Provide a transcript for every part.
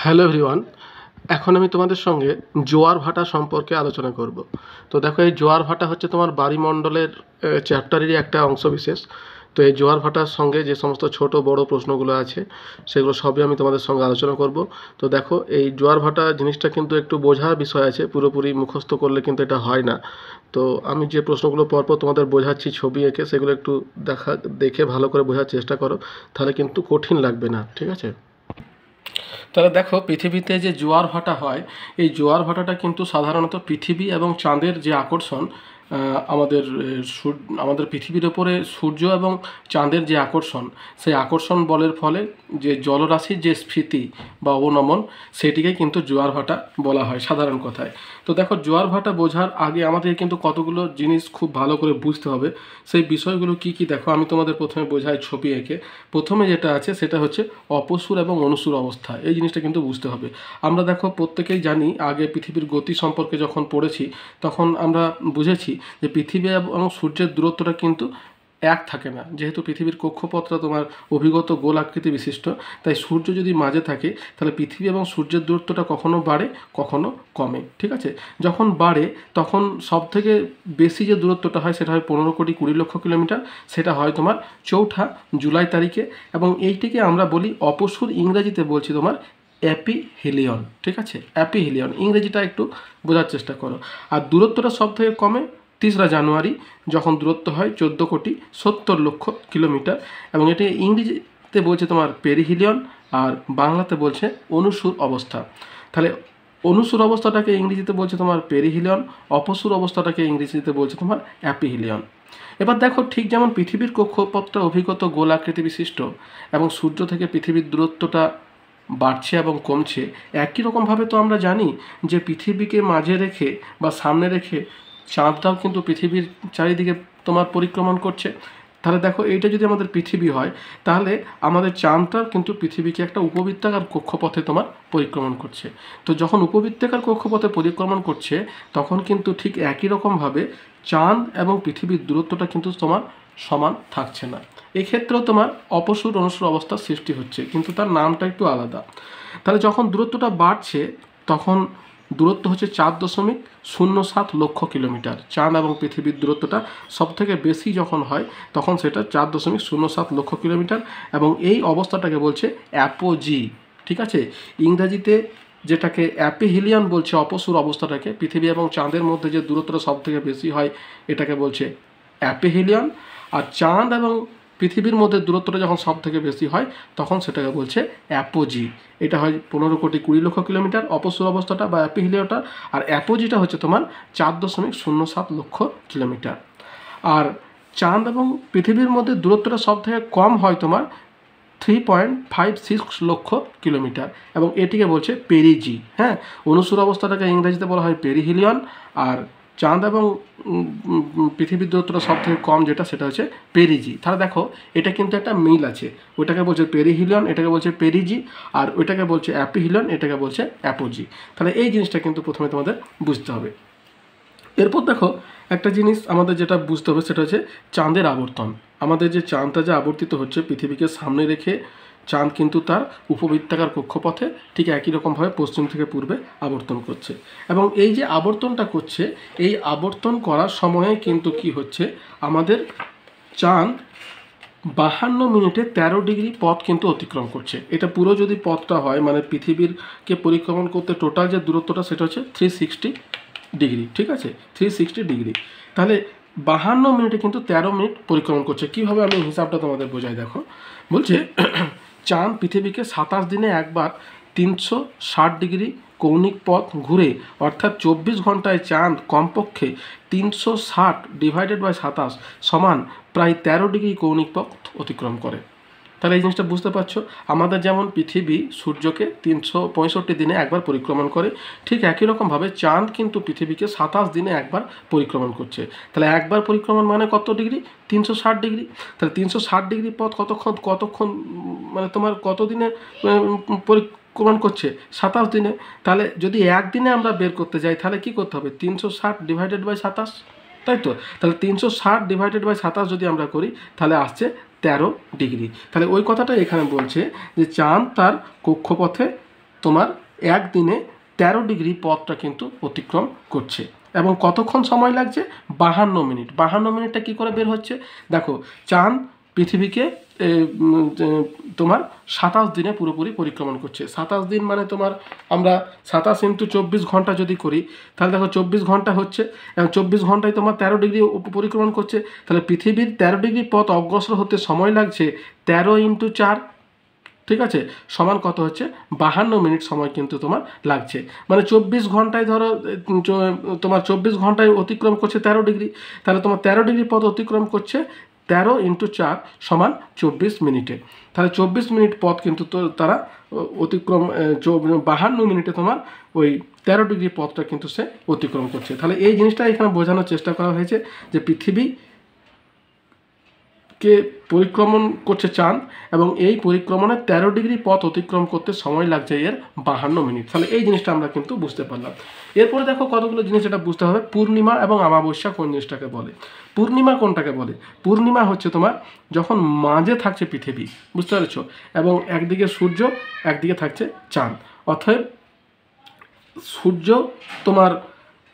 Hello everyone, এখন আমি তোমাদের সঙ্গে জোয়ার ভাটা সম্পর্কে আলোচনা করব। তো দেখো, এই জোয়ার ভাটা হচ্ছে তোমার বায়ুমণ্ডলের চ্যাপ্টারেরই একটা অংশবিশেষ। তো এই জোয়ার ভাটার সঙ্গে যে সমস্ত ছোট বড় প্রশ্নগুলো আছে সেগুলো সবই আমি তোমাদের সঙ্গে আলোচনা করব। তো দেখো, এই জোয়ার ভাটা জিনিসটা কিন্তু একটু বোঝার বিষয় আছে, পুরোপুরি মুখস্থ করলে কিন্তু এটা হয় না। তো আমি যে প্রশ্নগুলো পরপর তোমাদের বোঝাচ্ছি ছবি এঁকে, সেগুলো একটু দেখে ভালো করে বোঝার চেষ্টা করো, তাহলে কিন্তু কঠিন লাগবে না, ঠিক আছে? তাহলে দেখো, পৃথিবীতে যে জোয়ার ভাটা হয়, এই জোয়ার ভাটাটা কিন্তু সাধারণত পৃথিবী এবং চাঁদের যে আকর্ষণ, আমাদের পৃথিবীর ওপরে সূর্য এবং চাঁদের যে আকর্ষণ, সেই আকর্ষণ বলের ফলে যে জলরাশির যে স্ফীতি বা অবনমন, সেটিকে কিন্তু জোয়ার ভাটা বলা হয় সাধারণ কথায়। তো দেখো, জোয়ার ভাটা বোঝার আগে আমাদের কিন্তু কতগুলো জিনিস খুব ভালো করে বুঝতে হবে। সেই বিষয়গুলো কি কি দেখো, আমি তোমাদের প্রথমে বোঝাই ছবি এঁকে। প্রথমে যেটা আছে সেটা হচ্ছে অপসুর এবং অনুসুর অবস্থা। এই জিনিসটা কিন্তু বুঝতে হবে। আমরা দেখো প্রত্যেকেই জানি, আগে পৃথিবীর গতি সম্পর্কে যখন পড়েছি তখন আমরা বুঝেছি যে পৃথিবী এবং সূর্যের দূরত্বটা কিন্তু এক থাকে না। যেহেতু পৃথিবীর কক্ষপথটা তোমার অভিগত গোল আকৃতি বিশিষ্ট, তাই সূর্য যদি মাঝে থাকে তাহলে পৃথিবী এবং সূর্যের দূরত্বটা কখনো বাড়ে কখনো কমে, ঠিক আছে? যখন বাড়ে তখন সবথেকে বেশি যে দূরত্বটা হয় সেটা হয় 15,20,00,000 কিলোমিটার। সেটা হয় তোমার 4 জুলাই তারিখে, এবং এইটিকে আমরা বলি অপসুর। ইংরেজিতে বলছি তোমার অ্যাপিহিলিয়ন, ঠিক আছে? অ্যাপিহিলিয়ন, ইংরেজিটা একটু বোঝার চেষ্টা করো। আর দূরত্বটা সব থেকে কমে 3রা জানুয়ারি, যখন দূরত্ব হয় 14,70,00,000 কিলোমিটার, এবং এটি ইংরেজিতে বলছে তোমার পেরিহিলিয়ন, আর বাংলাতে বলছে অনুসুর অবস্থা। তাহলে অনুসুর অবস্থাটাকে ইংরেজিতে বলছে তোমার পেরিহিলিয়ন, অপসুর অবস্থাটাকে ইংরেজিতে বলছে তোমার অ্যাপিহিলিয়ন। এবার দেখো, ঠিক যেমন পৃথিবীর কক্ষপথটা অভিগত গোল আকৃতি বিশিষ্ট এবং সূর্য থেকে পৃথিবীর দূরত্বটা বাড়ছে এবং কমছে, একই রকমভাবে তো আমরা জানি যে পৃথিবীকে মাঝে রেখে বা সামনে রেখে চাঁদটাও কিন্তু পৃথিবীর চারিদিকে তোমার পরিক্রমণ করছে। তাহলে দেখো, এইটা যদি আমাদের পৃথিবী হয়, তাহলে আমাদের চাঁদটাও কিন্তু পৃথিবীকে একটা উপবৃত্তাকার কক্ষপথে তোমার পরিক্রমণ করছে। তো যখন উপবৃত্তাকার কক্ষপথে পরিক্রমণ করছে, তখন কিন্তু ঠিক একই রকমভাবে চাঁদ এবং পৃথিবীর দূরত্বটা কিন্তু তোমার সমান থাকছে না। এক্ষেত্রেও তোমার অপসুর অনুসুর অবস্থার সৃষ্টি হচ্ছে, কিন্তু তার নামটা একটু আলাদা। তাহলে যখন দূরত্বটা বাড়ছে, তখন দূরত্ব হচ্ছে 4.07 লক্ষ কিলোমিটার। চাঁদ এবং পৃথিবীর দূরত্বটা সবথেকে বেশি যখন হয় তখন সেটা 4.07 লক্ষ কিলোমিটার, এবং এই অবস্থাটাকে বলছে অ্যাপোজি, ঠিক আছে? ইংরাজিতে যেটাকে অ্যাপিহিলিয়ন বলছে অপসুর অবস্থাটাকে, পৃথিবী এবং চাঁদের মধ্যে যে দূরত্বটা সবথেকে বেশি হয় এটাকে বলছে অ্যাপিহিলিয়ন, আর চাঁদ এবং পৃথিবীর মধ্যে দূরত্বটা যখন সব থেকে বেশি হয় তখন সেটাকে বলছে অ্যাপোজি। এটা হয় 15,20,00,000 কিলোমিটার অপসুর অবস্থাটা বা অ্যাপিহিলিয়নটা, আর অ্যাপোজিটা হচ্ছে তোমার 4.07 লক্ষ কিলোমিটার। আর চাঁদ এবং পৃথিবীর মধ্যে দূরত্বটা সব থেকে কম হয় তোমার 3.56 লক্ষ কিলোমিটার, এবং এটিকে বলছে পেরিজি। হ্যাঁ, অনুসুর অবস্থাটাকে ইংরেজিতে বলা হয় পেরিহিলিয়ন, আর চাঁদ এবং পৃথিবীর দূরত্বটা সব থেকে কম যেটা, সেটা হচ্ছে পেরিজি। তাহলে দেখো, এটা কিন্তু একটা মিল আছে। ওইটাকে বলছে পেরিহিলিয়ন, এটাকে বলছে পেরিজি, আর ওইটাকে বলছে অ্যাপিহিলিয়ন, এটাকে বলছে অ্যাপোজি। তাহলে এই জিনিসটা কিন্তু প্রথমে তোমাদের বুঝতে হবে। এরপর দেখো, একটা জিনিস আমাদের যেটা বুঝতে হবে সেটা হচ্ছে চাঁদের আবর্তন। আমাদের যে চাঁদটা যে আবর্তিত হচ্ছে পৃথিবীকে সামনে রেখে, চাঁদ কিন্তু তার উপবৃত্তাকার কক্ষপথে ঠিক একই রকমভাবে পশ্চিম থেকে পূর্বে আবর্তন করছে, এবং এই যে আবর্তনটা করছে, এই আবর্তন করার সময়ে কিন্তু কি হচ্ছে, আমাদের চাঁদ 52 মিনিটে 13 ডিগ্রি পথ কিন্তু অতিক্রম করছে। এটা পুরো যদি পথটা হয়, মানে পৃথিবীরকে পরিক্রমণ করতে টোটাল যে দূরত্বটা সেটা হচ্ছে 360 ডিগ্রি, ঠিক আছে? 360 ডিগ্রি। তাহলে 52 মিনিটে কিন্তু 13 মিনিট পরিক্রমণ করছে। কীভাবে আমি হিসাবটা তোমাদের বোঝাই, দেখো। বলছে চাঁদ পৃথিবীকে 27 দিনে একবার 360 ডিগ্রি কৌণিক পথ ঘুরে, অর্থাৎ 24 ঘন্টায় চাঁদ কমপক্ষে 360 ডিভাইডেড বাই 27 সমান প্রায় 13 ডিগ্রি কৌণিক পথ অতিক্রম করে। তাহলে এই জিনিসটা বুঝতে পারছো, আমাদের যেমন পৃথিবী সূর্যকে 365 দিনে একবার পরিক্রমণ করে, ঠিক একই রকমভাবে চাঁদ কিন্তু পৃথিবীকে 27 দিনে একবার পরিক্রমণ করছে। তাহলে একবার পরিক্রমণ মানে কত ডিগ্রি? 360 ডিগ্রি। তাহলে 360 ডিগ্রি পথ কতক্ষণ মানে তোমার কত দিনে পরিক্রমণ করছে? 27 দিনে। তাহলে যদি একদিনে আমরা বের করতে যাই তাহলে কি করতে হবে? 360 ডিভাইডেড বাই 27, তাই তো? তাহলে 360 ডিভাইডেড বাই 27 যদি আমরা করি তাহলে আসছে 13 ডিগ্রি। তাহলে ওই কথাটা এখানে বলছে যে চাঁদ তার কক্ষপথে তোমার একদিনে 13 ডিগ্রি পথটা কিন্তু অতিক্রম করছে। এবং কতক্ষণ সময় লাগছে? 52 মিনিট। 52 মিনিটটা কী করে বের হচ্ছে? দেখো, চাঁদ পৃথিবীকে তোমার 27 দিনে পুরোপুরি পরিক্রমণ করছে। 27 দিন মানে তোমার আমরা 27 ইন্টু 24 ঘন্টা যদি করি, তাহলে দেখো 24 ঘন্টা হচ্ছে, এবং 24 ঘন্টায় তোমার 13 ডিগ্রি পরিক্রমণ করছে। তাহলে পৃথিবীর 13 ডিগ্রি পথ অগ্রসর হতে সময় লাগছে 13 ইন্টু 4, ঠিক আছে, সমান কত হচ্ছে? 52 মিনিট সময় কিন্তু তোমার লাগছে। মানে 24 ঘন্টায় ধরো তোমার 24 ঘন্টায় অতিক্রম করছে 13 ডিগ্রি, তাহলে তোমার 13 ডিগ্রি পথ অতিক্রম করছে 13 ইন্টু 4 সমান 24 মিনিটে। তাহলে 24 মিনিট পথ কিন্তু তো তারা অতিক্রম 52 মিনিটে তোমার ওই 13 ডিগ্রি পথটা কিন্তু সে অতিক্রম করছে। তাহলে এই জিনিসটা এখানে বোঝানোর চেষ্টা করা হয়েছে যে পৃথিবী কে পরিক্রমণ করছে চাঁদ, এবং এই পরিক্রমণে 13 ডিগ্রি পথ অতিক্রম করতে সময় লাগছে এর 52 মিনিট। তাহলে এই জিনিসটা আমরা কিন্তু বুঝতে পারলাম। এরপরে দেখো কতগুলো জিনিস এটা বুঝতে হবে। পূর্ণিমা এবং অমাবস্যা কোন জিনিসটাকে বলে? পূর্ণিমা কোনটাকে বলে? পূর্ণিমা হচ্ছে তোমার যখন মাঝে থাকছে পৃথিবী, বুঝতে পেরেছো, এবং একদিকে সূর্য, একদিকে থাকছে চাঁদ। অর্থাৎ সূর্য তোমার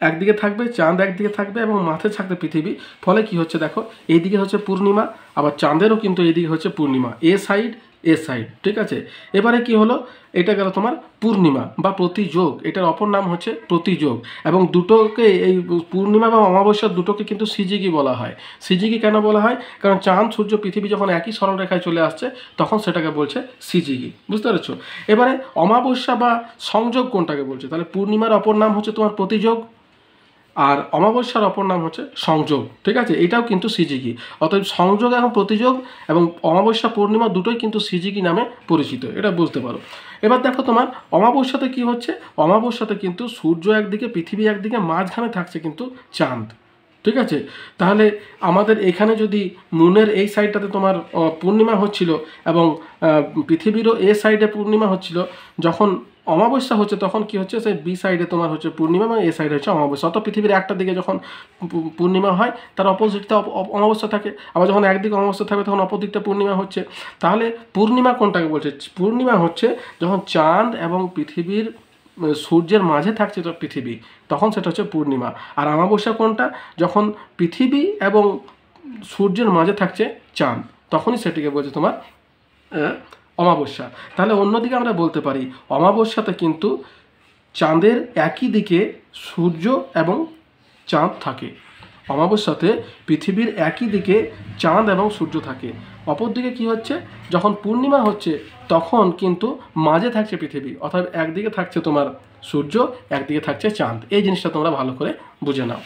একদিকে থাকবে, চাঁদ একদিকে থাকবে, এবং মাথায় থাকবে পৃথিবী। ফলে কি হচ্ছে দেখো, এইদিকে হচ্ছে পূর্ণিমা, আবার চাঁদেরও কিন্তু এইদিকে হচ্ছে পূর্ণিমা, এ সাইড এ সাইড, ঠিক আছে। এবারে কি হলো, এটা গেল তোমার পূর্ণিমা বা প্রতিযোগ, এটার অপর নাম হচ্ছে প্রতিযোগ। এবং দুটোকে, এই পূর্ণিমা বা অমাবস্যা দুটোকে কিন্তু সিজিগি বলা হয়। সিজিগি কেন বলা হয়? কারণ চাঁদ, সূর্য, পৃথিবী যখন একই সরলরেখায় চলে আসছে তখন সেটাকে বলছে সিজিগি, বুঝতে পেরেছো। এবারে অমাবস্যা বা সংযোগ কোনটাকে বলছে? তাহলে পূর্ণিমার অপর নাম হচ্ছে তোমার প্রতিযোগ, আর অমাবস্যার অপর নাম হচ্ছে সংযোগ, ঠিক আছে। এটাও কিন্তু সিজিগি। অতএব সংযোগ এবং প্রতিযোগ এবং অমাবস্যা, পূর্ণিমা দুটোই কিন্তু সিজিগি নামে পরিচিত, এটা বুঝতে পারো। এবার দেখো তোমার অমাবস্যাতে কি হচ্ছে, অমাবস্যাতে কিন্তু সূর্য একদিকে, পৃথিবী একদিকে, মাঝখানে থাকছে কিন্তু চাঁদ, ঠিক আছে। তাহলে আমাদের এখানে যদি মুনের এই সাইডটাতে তোমার পূর্ণিমা হচ্ছিল, এবং পৃথিবীরও এ সাইডে পূর্ণিমা হচ্ছিল, যখন অমাবস্যা হচ্ছে তখন কি হচ্ছে, সেই বি সাইডে তোমার হচ্ছে পূর্ণিমা এবং এ সাইডে হচ্ছে অমাবস্যা। অত পৃথিবীর একটা দিকে যখন পূর্ণিমা হয় তার অপোজিটটা অমাবস্যা থাকে, আবার যখন একদিকে অমাবস্যা থাকবে তখন অপর দিকটা পূর্ণিমা হচ্ছে। তাহলে পূর্ণিমা কোনটাকে বলছে? পূর্ণিমা হচ্ছে যখন চাঁদ এবং পৃথিবীর, সূর্যের মাঝে থাকছে তো পৃথিবী, তখন সেটা হচ্ছে পূর্ণিমা। আর অমাবস্যা কোনটা? যখন পৃথিবী এবং সূর্যের মাঝে থাকছে চাঁদ, তখনই সেটিকে বলছে তোমার অমাবস্যা। তাহলে অন্যদিকে আমরা বলতে পারি অমাবস্যাতে কিন্তু চাঁদের একই দিকে সূর্য এবং চাঁদ থাকে। অমাবস্যাতে পৃথিবীর একই দিকে চাঁদ এবং সূর্য থাকে। অপরদিকে কি হচ্ছে, যখন পূর্ণিমা হচ্ছে তখন কিন্তু মাঝে থাকছে পৃথিবী, অর্থাৎ একদিকে থাকছে তোমার সূর্য, একদিকে থাকছে চাঁদ। এই জিনিসটা তোমরা ভালো করে বুঝে নাও।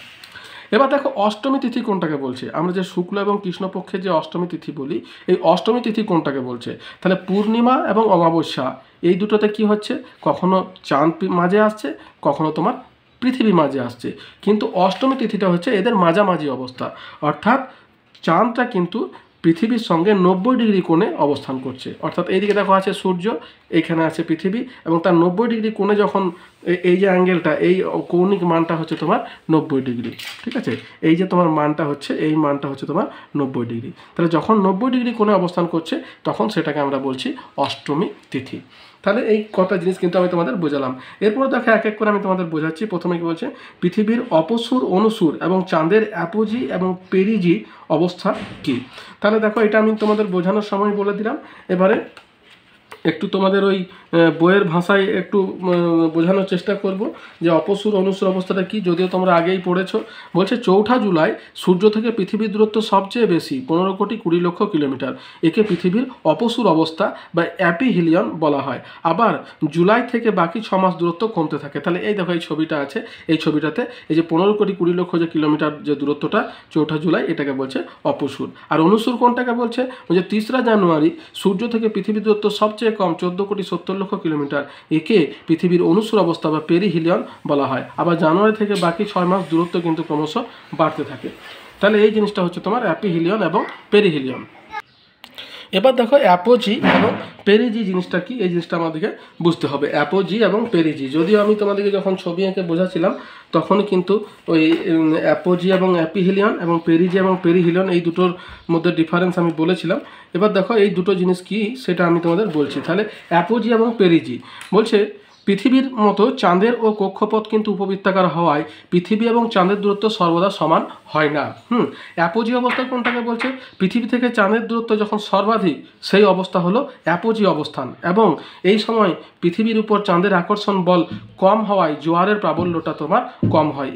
এবার দেখো অষ্টমী তিথি কোনটাকে বলছে? আমরা যে শুক্ল এবং কৃষ্ণপক্ষের যে অষ্টমী তিথি বলি, এই অষ্টমী তিথি কোনটাকে বলছে? তাহলে পূর্ণিমা এবং অমাবস্যা এই দুটোতে কি হচ্ছে, কখনো চাঁদ মাঝে আসছে, কখনো তোমার পৃথিবী মাঝে আসছে, কিন্তু অষ্টমী তিথিটা হচ্ছে এদের মাঝামাঝি অবস্থা। অর্থাৎ চাঁদটা কিন্তু পৃথিবীর সঙ্গে 90 ডিগ্রি কোণে অবস্থান করছে। অর্থাৎ এইদিকে দেখো আছে সূর্য, এইখানে আছে পৃথিবী, এবং তার 90 ডিগ্রি কোণে যখন এই যে অ্যাঙ্গেলটা, এই কৌণিক মানটা হচ্ছে তোমার 90 ডিগ্রি, ঠিক আছে। এই যে তোমার মানটা হচ্ছে, এই মানটা হচ্ছে তোমার 90 ডিগ্রি। তাহলে যখন 90 ডিগ্রি কোণে অবস্থান করছে তখন সেটাকে আমরা বলছি অষ্টমী তিথি। তাহলে এই কটা জিনিস কিন্তু আমি তোমাদের বোঝালাম। এরপর দেখো এক এক করে আমি তোমাদের বোঝাচ্ছি। প্রথমে কি বলছে, পৃথিবীর অপসূর, অনুসূর এবং চাঁদের অ্যাপোজি এবং পেরিজি অবস্থা কি? তাহলে দেখো এটা আমি তোমাদের বোঝানোর সময় বলে দিলাম। এবারে একটু তোমাদের ওই বইয়ের ভাষায় একটু বোঝানোর চেষ্টা করব যে অপসূর অনুসূর অবস্থাটা কি, যদিও তোমরা আগেই পড়েছো। বলছে 4 জুলাই সূর্য থেকে পৃথিবীর দূরত্ব সবচেয়ে বেশি, 15,20,00,000 কিলোমিটার। একে পৃথিবীর অপসূর অবস্থা বা অ্যাপিহিলিয়ন বলা হয়। আবার জুলাই থেকে বাকি 6 মাস দূরত্ব কমতে থাকে। তাহলে এই দেখো এই ছবিটা আছে, এই ছবিটাতে এই যে 15,20,00,000 যে কিলোমিটার যে দূরত্বটা 4 জুলাই, এটাকে বলছে অপসূর। আর অনুসূর কোনটাকে বলছে? যে 3 জানুয়ারি সূর্য থেকে পৃথিবীর দূরত্ব সবচেয়ে কম, 14,70,00,000 কিলোমিটার। একে পৃথিবীর অনুসূর অবস্থা বা পেরিহিলিয়ন বলা হয়। আবার জানুয়ারি থেকে বাকি 6 মাস দূরত্ব কিন্তু ক্রমশ বাড়তে থাকে। তাহলে এই জিনিসটা হচ্ছে তোমার অ্যাপিহিলিয়ন এবং পেরিহিলিয়ন। এবার দেখো অ্যাপোজি এবং পেরিজি জিনিসটা কি, এই জিনিসটা আমাদেরকে বুঝতে হবে। অ্যাপোজি এবং পেরিজি, যদিও আমি তোমাদেরকে যখন ছবি এঁকে বোঝাচ্ছিলাম তখন কিন্তু ওই অ্যাপোজি এবং অ্যাপিহিলিয়ন এবং পেরিজি এবং পেরিহিলিয়ন এই দুটোর মধ্যে ডিফারেন্স আমি বলেছিলাম। এবার দেখো এই দুটো জিনিস কি সেটা আমি তোমাদের বলছি। তাহলে অ্যাপোজি এবং পেরিজি বলছে পৃথিবীর মতো চাঁদের ও কক্ষপথ কিন্তু উপবৃত্তাকার হওয়ায় পৃথিবী এবং চাঁদের দূরত্ব সর্বদা সমান হয় না। অ্যাপোজি অবস্থা কোনটাকে বলছে? পৃথিবী থেকে চাঁদের দূরত্ব যখন সর্বাধিক সেই অবস্থা হলো অ্যাপোজি অবস্থান, এবং এই সময় পৃথিবীর উপর চাঁদের আকর্ষণ বল কম হওয়ায় জোয়ারের প্রাবল্যটা তোমার কম হয়।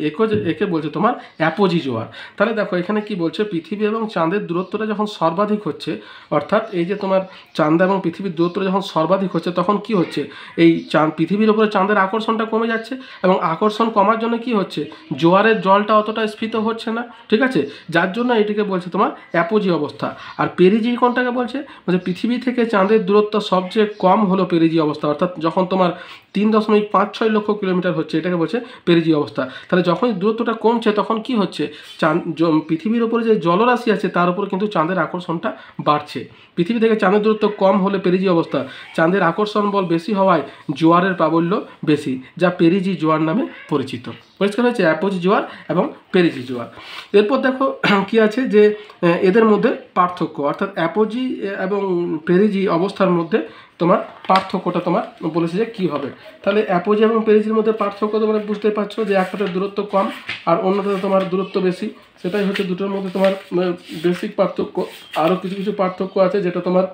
একে বলছে তোমার অ্যাপোজি জোয়ার। তাহলে দেখো এখানে কি বলছে, পৃথিবী এবং চাঁদের দূরত্বটা যখন সর্বাধিক হচ্ছে, অর্থাৎ এই যে তোমার চাঁদ এবং পৃথিবীর দূরত্বটা যখন সর্বাধিক হচ্ছে, তখন কি হচ্ছে, এই পৃথিবীর উপরে চাঁদের আকর্ষণটা কমে যাচ্ছে, এবং আকর্ষণ কমার জন্য কি হচ্ছে, জোয়ারের জলটা অতটা স্ফীত হচ্ছে না, ঠিক আছে, যার জন্য এটিকে বলছে তোমার অ্যাপোজি অবস্থা। আর পেরিজি কোনটাকে বলছে, পৃথিবী থেকে চাঁদের দূরত্ব সবচেয়ে কম হলো পেরিজি অবস্থা, অর্থাৎ যখন তোমার 3.56 লক্ষ কিলোমিটার হচ্ছে, এটাকে বলছে পেরিজি অবস্থা। তাহলে যখন দূরত্বটা কমছে তখন কি হচ্ছে, পৃথিবীর উপরে যে জলরাশি আছে তার উপর কিন্তু চাঁদের আকর্ষণটা বাড়ছে। পৃথিবী থেকে চাঁদের দূরত্ব কম হলে পেরিজি অবস্থা, চাঁদের আকর্ষণ বল বেশি হওয়ায় জোয়ারের প্রাবল্য বেশি, যা পেরিজি জোয়ার নামে পরিচিত। পরিষ্কার হয়েছে অ্যাপোজি জোয়ার এবং পেরিজি জোয়ার। এরপর দেখো কি আছে যে এদের মধ্যে পার্থক্য, অর্থাৎ অ্যাপোজি এবং পেরিজি অবস্থার মধ্যে তোমার পার্থক্যটা তোমার বলেছে যে কী হবে। তাহলে অ্যাপোজি এবং পেরিজির মধ্যে পার্থক্য তোমরা বুঝতে পারছো যে একটাতে দূরত্ব কম আর অন্যটাতে তোমার দূরত্ব বেশি, সেটাই হচ্ছে দুটোর মধ্যে তোমার বেসিক পার্থক্য। আরও কিছু কিছু পার্থক্য আছে যেটা তোমার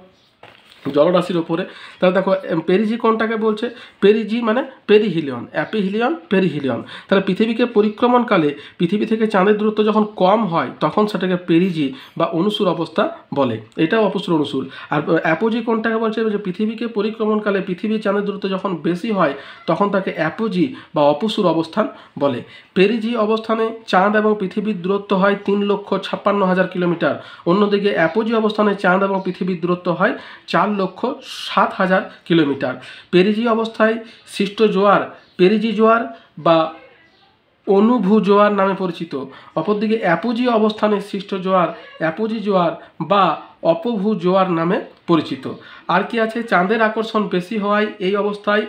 জলরাশির ওপরে। তাহলে দেখো পেরিজি কোনটাকে বলছে, পেরিজি মানে পেরিহিলিয়ন, অ্যাপিহিলিয়ন পেরিহিলিয়ন। তাহলে পৃথিবীকে পরিক্রমণকালে পৃথিবী থেকে চাঁদের দূরত্ব যখন কম হয় তখন সেটাকে পেরিজি বা অনুসুর অবস্থা বলে, এটাও অপসুর অনুসুর। আর অ্যাপোজি কোনটাকে বলছে, যে পৃথিবীকে পরিক্রমণকালে পৃথিবী চাঁদের দূরত্ব যখন বেশি হয় তখন তাকে অ্যাপোজি বা অপসুর অবস্থান বলে। পেরিজি অবস্থানে চাঁদ এবং পৃথিবীর দূরত্ব হয় 3,56,000 কিলোমিটার, অন্যদিকে অ্যাপোজি অবস্থানে চাঁদ এবং পৃথিবীর দূরত্ব হয় 4,07,000 কিলোমিটার। পেরিজি অবস্থায় সৃষ্ট জোয়ার পেরিজি জোয়ার বা অনুভু জোয়ার নামে পরিচিত, অপরদিকে অ্যাপোজি অবস্থানে সৃষ্ট জোয়ার অ্যাপোজি জোয়ার বা অপভূ জোয়ার নামে পরিচিত। আর কি আছে, চাঁদের আকর্ষণ বেশি হওয়ায় এই অবস্থায়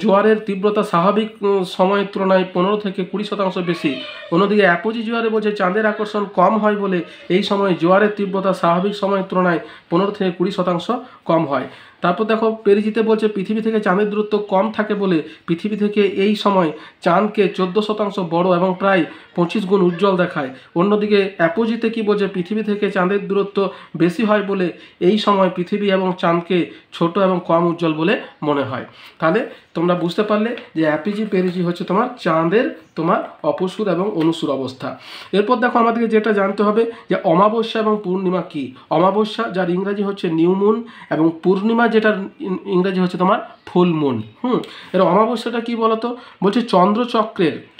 জোয়ারের তীব্রতা স্বাভাবিক সময়ের তুলনায় 15 থেকে 20% বেশি। অন্যদিকে অ্যাপোজি জোয়ারে বলছে চাঁদের আকর্ষণ কম হয় বলে এই সময় জোয়ারের তীব্রতা স্বাভাবিক সময়ের তুলনায় 15 থেকে 20% কম হয়। তারপর দেখো পেরিজিতে বলছে পৃথিবী থেকে চাঁদের দূরত্ব কম থাকে বলে পৃথিবী থেকে এই সময় চাঁদকে 14% বড় এবং প্রায় 25 গুণ উজ্জ্বল দেখায়। অন্যদিকে অ্যাপোজিতে কি বলছে, পৃথিবী থেকে চাঁদের দূরত্ব বেশি হয় বলে এই সময় পৃথিবী এবং চাঁদকে ছোট এবং কম উজ্জ্বল বলে মনে হয়। তাহলে তোমরা বুঝতে পারলে যে অ্যাপিজি পেরিজি হচ্ছে তোমার চাঁদের তোমার অপসুর এবং অনুসুর অবস্থা। এরপর দেখো আমাদেরকে যেটা জানতে হবে যে অমাবস্যা এবং পূর্ণিমা কি। অমাবস্যা যার ইংরাজি হচ্ছে নিউ মুন, এবং পূর্ণিমা যেটার ইংরাজি হচ্ছে তোমার ফুল মুন। এর অমাবস্যাটা কি বলতো, বলছে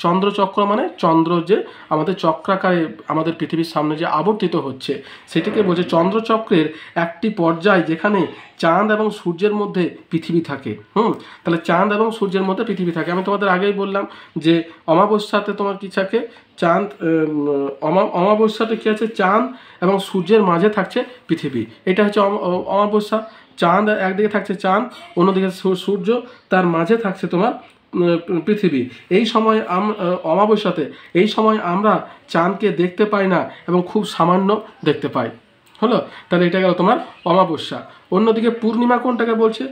চন্দ্রচক্র মানে চন্দ্র যে আমাদের চক্রাকারে আমাদের পৃথিবীর সামনে যে আবর্তিত হচ্ছে সেটাকে বলছে চন্দ্রচক্রের একটি পর্যায় যেখানে চাঁদ এবং সূর্যের মধ্যে পৃথিবী থাকে। তাহলে চাঁদ এবং সূর্যের মধ্যে পৃথিবী থাকে। আমি তোমাদের আগেই বললাম যে অমাবস্যাতে তোমার কি থাকে, চাঁদ অমাবস্যাতে কী আছে, চাঁদ এবং সূর্যের মাঝে থাকছে পৃথিবী, এটা হচ্ছে অমাবস্যা। চাঁদ একদিকে থাকছে চাঁদ, অন্যদিকে সূর্য, তার মাঝে থাকছে তোমার পৃথিবী। এই সময় অমাবস্যাতে এই সময় আমরা চাঁদকে দেখতে পাই না এবং খুব সামান্য দেখতে পাই। হলো, তাহলে এটা গেল তোমার অমাবস্যা। অন্যদিকে পূর্ণিমা কোনটাকে বলছে,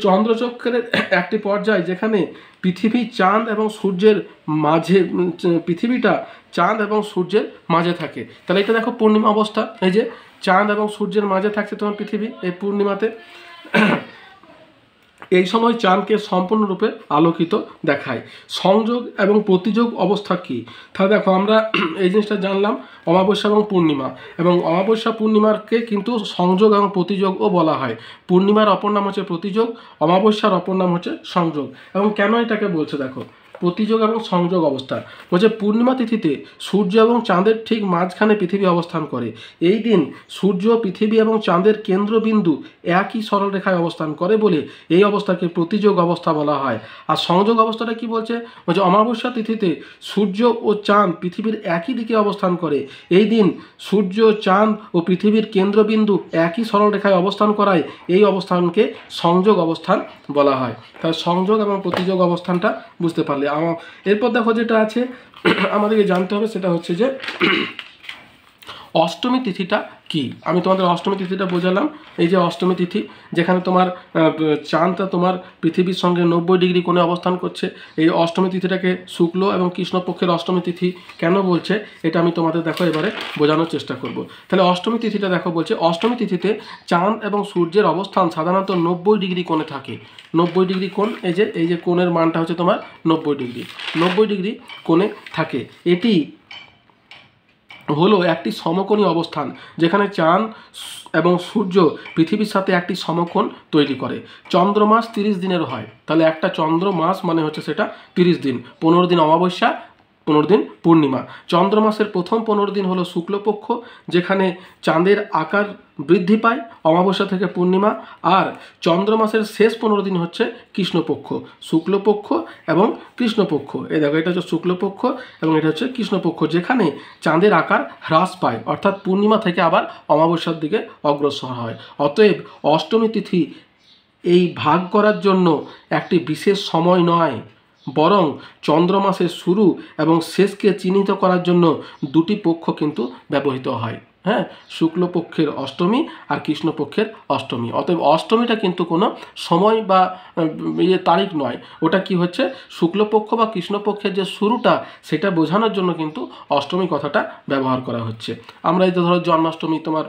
চন্দ্রচক্রের একটি পর্যায় যেখানে পৃথিবী চাঁদ এবং সূর্যের মাঝে, পৃথিবীটা চাঁদ এবং সূর্যের মাঝে থাকে। তাহলে এটা দেখো পূর্ণিমা অবস্থা, এই যে চাঁদ এবং সূর্যের মাঝে থাকছে তোমার পৃথিবী এই পূর্ণিমাতে। এই সময় চাঁদকে সম্পূর্ণরূপে আলোকিত দেখায়। সংযোগ এবং প্রতিযোগ অবস্থা কী, তাহলে দেখো আমরা এই জিনিসটা জানলাম অমাবস্যা এবং পূর্ণিমা, এবং অমাবস্যা পূর্ণিমাকে কিন্তু সংযোগ এবং প্রতিযোগও বলা হয়। পূর্ণিমার অপর নাম হচ্ছে প্রতিযোগ, অমাবস্যার অপর নাম হচ্ছে সংযোগ। এবং কেন এটাকে বলছে দেখো প্রতিযোগ এবং সংযোগ অবস্থা, পূর্ণিমা তিথিতে সূর্য এবং চাঁদের ঠিক মাঝখানে পৃথিবী অবস্থান করে। এই দিন সূর্য, পৃথিবী এবং চাঁদের কেন্দ্রবিন্দু একই সরলরেখায় অবস্থান করে বলে এই অবস্থাকে প্রতিযোগ অবস্থা বলা হয়। আর সংযোগ অবস্থাটা কি বলছে, অমাবস্যা তিথিতে সূর্য ও চাঁদ পৃথিবীর একই দিকে অবস্থান করে। এই দিন সূর্য, চাঁদ ও পৃথিবীর কেন্দ্রবিন্দু একই সরলরেখায় অবস্থান করায় এই অবস্থানকে সংযোগ অবস্থান বলা হয়। তাহলে সংযোগ এবং প্রতিযোগ অবস্থানটা বুঝতে পারলে। এরপর দেখো যেটা আছে আমাদেরকে জানতে হবে সেটা হচ্ছে যে অষ্টমী তিথিটা কি? আমি তোমাদের অষ্টমী তিথিটা বোঝালাম। এই যে অষ্টমী তিথি, যেখানে তোমার চাঁদটা তোমার পৃথিবীর সঙ্গে 90 ডিগ্রি কোণে অবস্থান করছে। এই অষ্টমী তিথিটাকে শুক্ল এবং কৃষ্ণপক্ষের অষ্টমী তিথি কেন বলছে, এটা আমি তোমাদের দেখো এবারে বোঝানোর চেষ্টা করব। তাহলে অষ্টমী তিথিটা দেখো বলছে, অষ্টমী তিথিতে চাঁদ এবং সূর্যের অবস্থান সাধারণত 90 ডিগ্রি কোণে থাকে। 90 ডিগ্রি কোণ, এই যে কোণের মানটা হচ্ছে তোমার 90 ডিগ্রি, 90 ডিগ্রি কোণে থাকে। এটি হলো একটি সমকোণী অবস্থান, যেখানে চাঁদ এবং সূর্য পৃথিবীর সাথে একটি সমকোণ তৈরি করে। চন্দ্রমাস 30 দিনের হয়। তাহলে একটা চন্দ্র মাস মানে হচ্ছে সেটা 30 দিন, 15 দিন অমাবস্যা, 15 দিন পূর্ণিমা। চন্দ্রমাসের প্রথম 15 দিন হলো শুক্লপক্ষ, যেখানে চাঁদের আকার বৃদ্ধি পায় অমাবস্যা থেকে পূর্ণিমা। আর চন্দ্রমাসের শেষ 15 দিন হচ্ছে কৃষ্ণপক্ষ, শুক্লপক্ষ এবং কৃষ্ণপক্ষ। এই দেখো, এটা হচ্ছে শুক্লপক্ষ এবং এটা হচ্ছে কৃষ্ণপক্ষ, যেখানে চাঁদের আকার হ্রাস পায়, অর্থাৎ পূর্ণিমা থেকে আবার অমাবস্যার দিকে অগ্রসর হয়। অতএব অষ্টমী তিথি এই ভাগ করার জন্য একটি বিশেষ সময় নয়, বরং চন্দ্রমাসের শুরু এবং শেষকে চিহ্নিত করার জন্য দুটি পক্ষ কিন্তু ব্যবহৃত হয়। হ্যাঁ, শুক্লপক্ষের অষ্টমী আর কৃষ্ণপক্ষের অষ্টমী। অতএব অষ্টমীটা কিন্তু কোনো সময় বা তারিখ নয়, ওটা কি হচ্ছে, শুক্লপক্ষ বা কৃষ্ণপক্ষের যে শুরুটা, সেটা বোঝানোর জন্য কিন্তু অষ্টমী কথাটা ব্যবহার করা হচ্ছে। আমরা এই তো ধরো জন্মাষ্টমী তোমার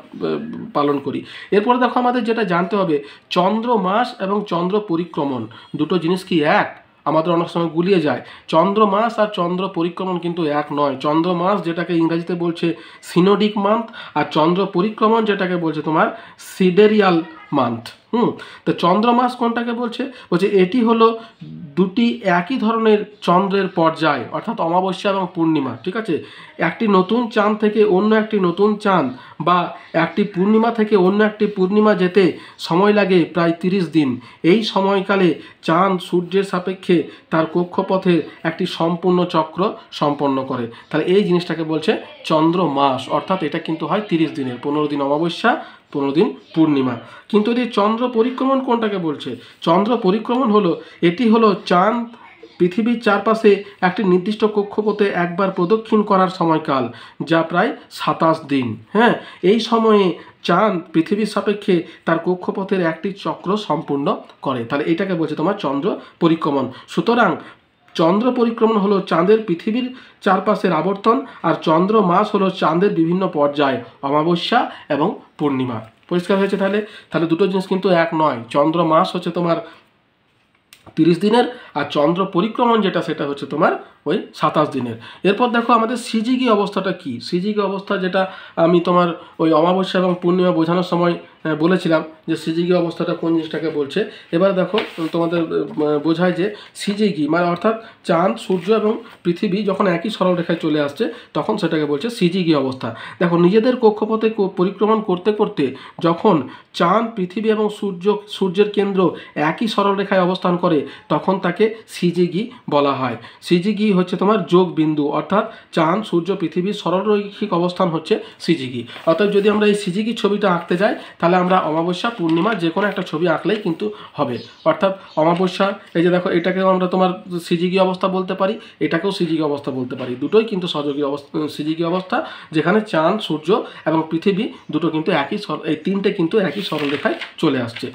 পালন করি। এরপরে দেখো, আমাদের যেটা জানতে হবে, চন্দ্র মাস এবং চন্দ্র পরিক্রমণ দুটো জিনিস কি এক? আমাদের অনেক সময় গুলিয়ে যায়। চন্দ্র মাস আর চন্দ্র পরিক্রমণ কিন্তু এক নয়। চন্দ্র মাস যেটাকে ইংরাজিতে বলছে সিনোডিক মান্থ, আর চন্দ্র পরিক্রমণ যেটাকে বলছে তোমার সিডেরিয়াল মান্থ। তো চন্দ্র মাস কোনটাকে বলছে? বলছে এটি হলো দুটি একই ধরনের চন্দ্রের পর্যায়, অর্থাৎ অমাবস্যা এবং পূর্ণিমা। ঠিক আছে, একটি নতুন চাঁদ থেকে অন্য একটি নতুন চাঁদ বা একটি পূর্ণিমা থেকে অন্য একটি পূর্ণিমা যেতে সময় লাগে প্রায় 30 দিন। এই সময়কালে চাঁদ সূর্যের সাপেক্ষে তার কক্ষপথের একটি সম্পূর্ণ চক্র সম্পন্ন করে। তাহলে এই জিনিসটাকে বলছে চন্দ্র মাস, অর্থাৎ এটা কিন্তু হয় 30 দিনের, 15 দিন অমাবস্যা, 15 দিন পূর্ণিমা। কিন্তু এই চন্দ্র পরিক্রমণ কোনটাকে বলছে? চন্দ্র পরিক্রমণ হলো, এটি হলো চাঁদ পৃথিবীর চারপাশে একটি নির্দিষ্ট কক্ষপথে একবার প্রদক্ষিণ করার সময়কাল, যা প্রায় 27 দিন। হ্যাঁ, এই সময়ে চাঁদ পৃথিবীর সাপেক্ষে তার কক্ষপথের একটি চক্র সম্পূর্ণ করে। তাহলে এটাকে বলছে তোমার চন্দ্র পরিক্রমণ। সুতরাং চন্দ্র পরিক্রমণ হলো চাঁদের পৃথিবীর চারপাশের আবর্তন, আর চন্দ্র মাস হলো চাঁদের বিভিন্ন পর্যায়, অমাবস্যা এবং পূর্ণিমা। পরিষ্কার হয়েছে? তাহলে দুটো জিনিস কিন্তু এক নয়। চন্দ্র মাস হচ্ছে তোমার 30 দিনের, আর চন্দ্র পরিক্রমণ যেটা, সেটা হচ্ছে তোমার ওই 27 দিনের। এরপর দেখো আমাদের সিজিগি অবস্থাটা কি। সিজিগি অবস্থা যেটা আমি তোমার ওই অমাবস্যা এবং পূর্ণিমা বোঝানোর সময় বলেছিলাম যে সিজিগি অবস্থাটা কোন জিনিসটাকে বলছে। এবার দেখো তোমাদের বোঝায় যে সিজিগি মানে অর্থাৎ চাঁদ, সূর্য এবং পৃথিবী যখন একই সরল রেখায় চলে আসছে, তখন সেটাকে বলছে সিজিগি অবস্থা। দেখো, নিজেদের কক্ষপথে পরিক্রমণ করতে করতে যখন চাঁদ, পৃথিবী এবং সূর্যের কেন্দ্র একই সরল রেখায় অবস্থান করে, তখন তাকে সিজিগি বলা হয়। সিজিগি হচ্ছে তোমার যোগ বিন্দু, অর্থাৎ চাঁদ, সূর্য, পৃথিবীর সরলরৈখিক অবস্থান হচ্ছে সিজিগি। অর্থাৎ যদি আমরা এই সিজিগি ছবিটা আঁকতে যাই, তাহলে আমরা অমাবস্যা, পূর্ণিমা যে কোনো একটা ছবি আঁকলেই কিন্তু হবে। অর্থাৎ অমাবস্যা, এই যে দেখো, এটাকেও আমরা তোমার সিজিগি অবস্থা বলতে পারি, এটাকেও সিজিগি অবস্থা বলতে পারি। দুটোই কিন্তু সহযোগী অবস্থা, সিজিগি অবস্থা, যেখানে চাঁদ, সূর্য এবং পৃথিবী দুটো কিন্তু এই তিনটে কিন্তু একই সরলরেখায় চলে আসছে।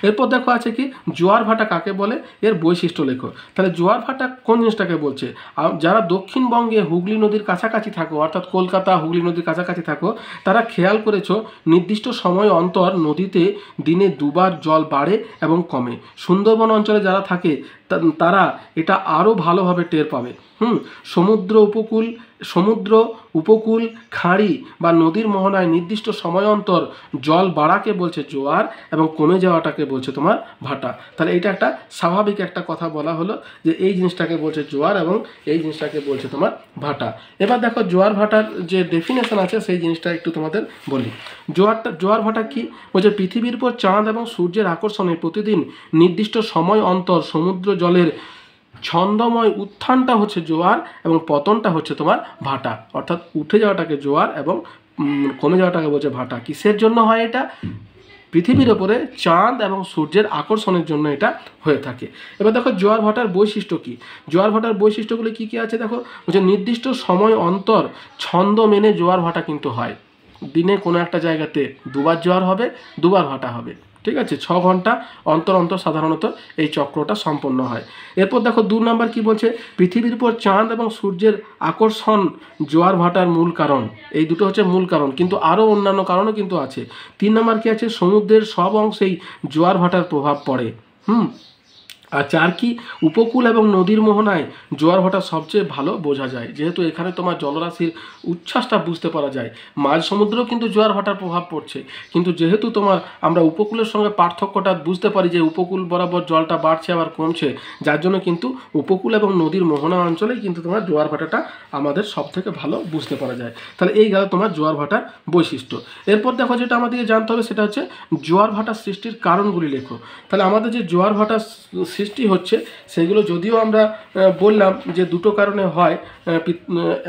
এরপর দেখো আছে কি, জোয়ার ভাটা কাকে বলে, এর বৈশিষ্ট্য লেখো। তাহলে জোয়ার ভাটা কোন জিনিসটাকে বলছে? যারা দক্ষিণবঙ্গে হুগলি নদীর কাছাকাছি থাকো, অর্থাৎ কলকাতা হুগলি নদীর কাছাকাছি থাকো, তারা খেয়াল করেছো নির্দিষ্ট সময় অন্তর নদীতে দিনে দুবার জল বাড়ে এবং কমে। সুন্দরবন অঞ্চলে যারা থাকে তারা এটা আরও ভালোভাবে টের পাবে। সমুদ্র উপকূল, খাঁড়ি বা নদীর মোহনায় নির্দিষ্ট সময় অন্তর জল বাড়াকে বলছে জোয়ার, এবং কমে যাওয়াটাকে বলছে তোমার ভাটা। তাহলে এটা একটা স্বাভাবিক একটা কথা বলা হলো যে এই জিনিসটাকে বলছে জোয়ার এবং এই জিনিসটাকে বলছে তোমার ভাটা। এবার দেখো, জোয়ার ভাটার যে ডেফিনেশন আছে সেই জিনিসটা একটু তোমাদের বলি। জোয়ার ভাটা কি বলছে? পৃথিবীর উপর চাঁদ এবং সূর্যের আকর্ষণে প্রতিদিন নির্দিষ্ট সময় অন্তর সমুদ্র জলের ছন্দময় উত্থানটা হচ্ছে জোয়ার এবং পতনটা হচ্ছে তোমার ভাটা। অর্থাৎ উঠে যাওয়াটাকে জোয়ার এবং কমে যাওয়াটাকে বলছে ভাটা। কিসের জন্য হয় এটা? পৃথিবীর ওপরে চাঁদ এবং সূর্যের আকর্ষণের জন্য এটা হয়ে থাকে। এবার দেখো, জোয়ার ভাটার বৈশিষ্ট্য কি। জোয়ার ভাটার বৈশিষ্ট্যগুলি কি কি আছে দেখো। বলছে নির্দিষ্ট সময় অন্তর ছন্দ মেনে জোয়ার ভাটা কিন্তু হয়। দিনে কোনো একটা জায়গাতে দুবার জোয়ার হবে, দুবার ভাটা হবে। ঠিক আছে, 6 ঘন্টা অন্তর অন্তর সাধারণত এই চক্রটা সম্পন্ন হয়। এরপর দেখো 2 নম্বর কি বলছে, পৃথিবীর উপর চাঁদ এবং সূর্যের আকর্ষণ জোয়ার ভাটার মূল কারণ। এই দুটো হচ্ছে মূল কারণ, কিন্তু আরও অন্যান্য কারণও কিন্তু আছে। 3 নম্বর কি আছে, সমুদ্রের সব অংশেই জোয়ার ভাটার প্রভাব পড়ে। আর 4 কি, উপকূল এবং নদীর মোহনায় জোয়ার ভাটা সবচেয়ে ভালো বোঝা যায়, যেহেতু এখানে তোমার জলরাশির উচ্ছ্বাসটা বুঝতে পারা যায়। মাঝ সমুদ্রেও কিন্তু জোয়ার ভাটার প্রভাব পড়ছে, কিন্তু যেহেতু তোমার আমরা উপকূলের সঙ্গে পার্থক্যটা বুঝতে পারি যে উপকূল বরাবর জলটা বাড়ছে আবার কমছে, যার জন্য কিন্তু উপকূল এবং নদীর মোহনা অঞ্চলেই কিন্তু তোমার জোয়ার ভাটাটা আমাদের সব থেকে ভালো বুঝতে পারা যায়। তাহলে এই গেল তোমার জোয়ার ভাটার বৈশিষ্ট্য। এরপর দেখো যেটা আমাদেরকে জানতে হবে সেটা হচ্ছে জোয়ার ভাটা সৃষ্টির কারণগুলি লেখো। তাহলে আমাদের যে জোয়ার ভাটা সৃষ্টি হচ্ছে সেগুলো যদিও আমরা বললাম যে দুটো কারণে হয়,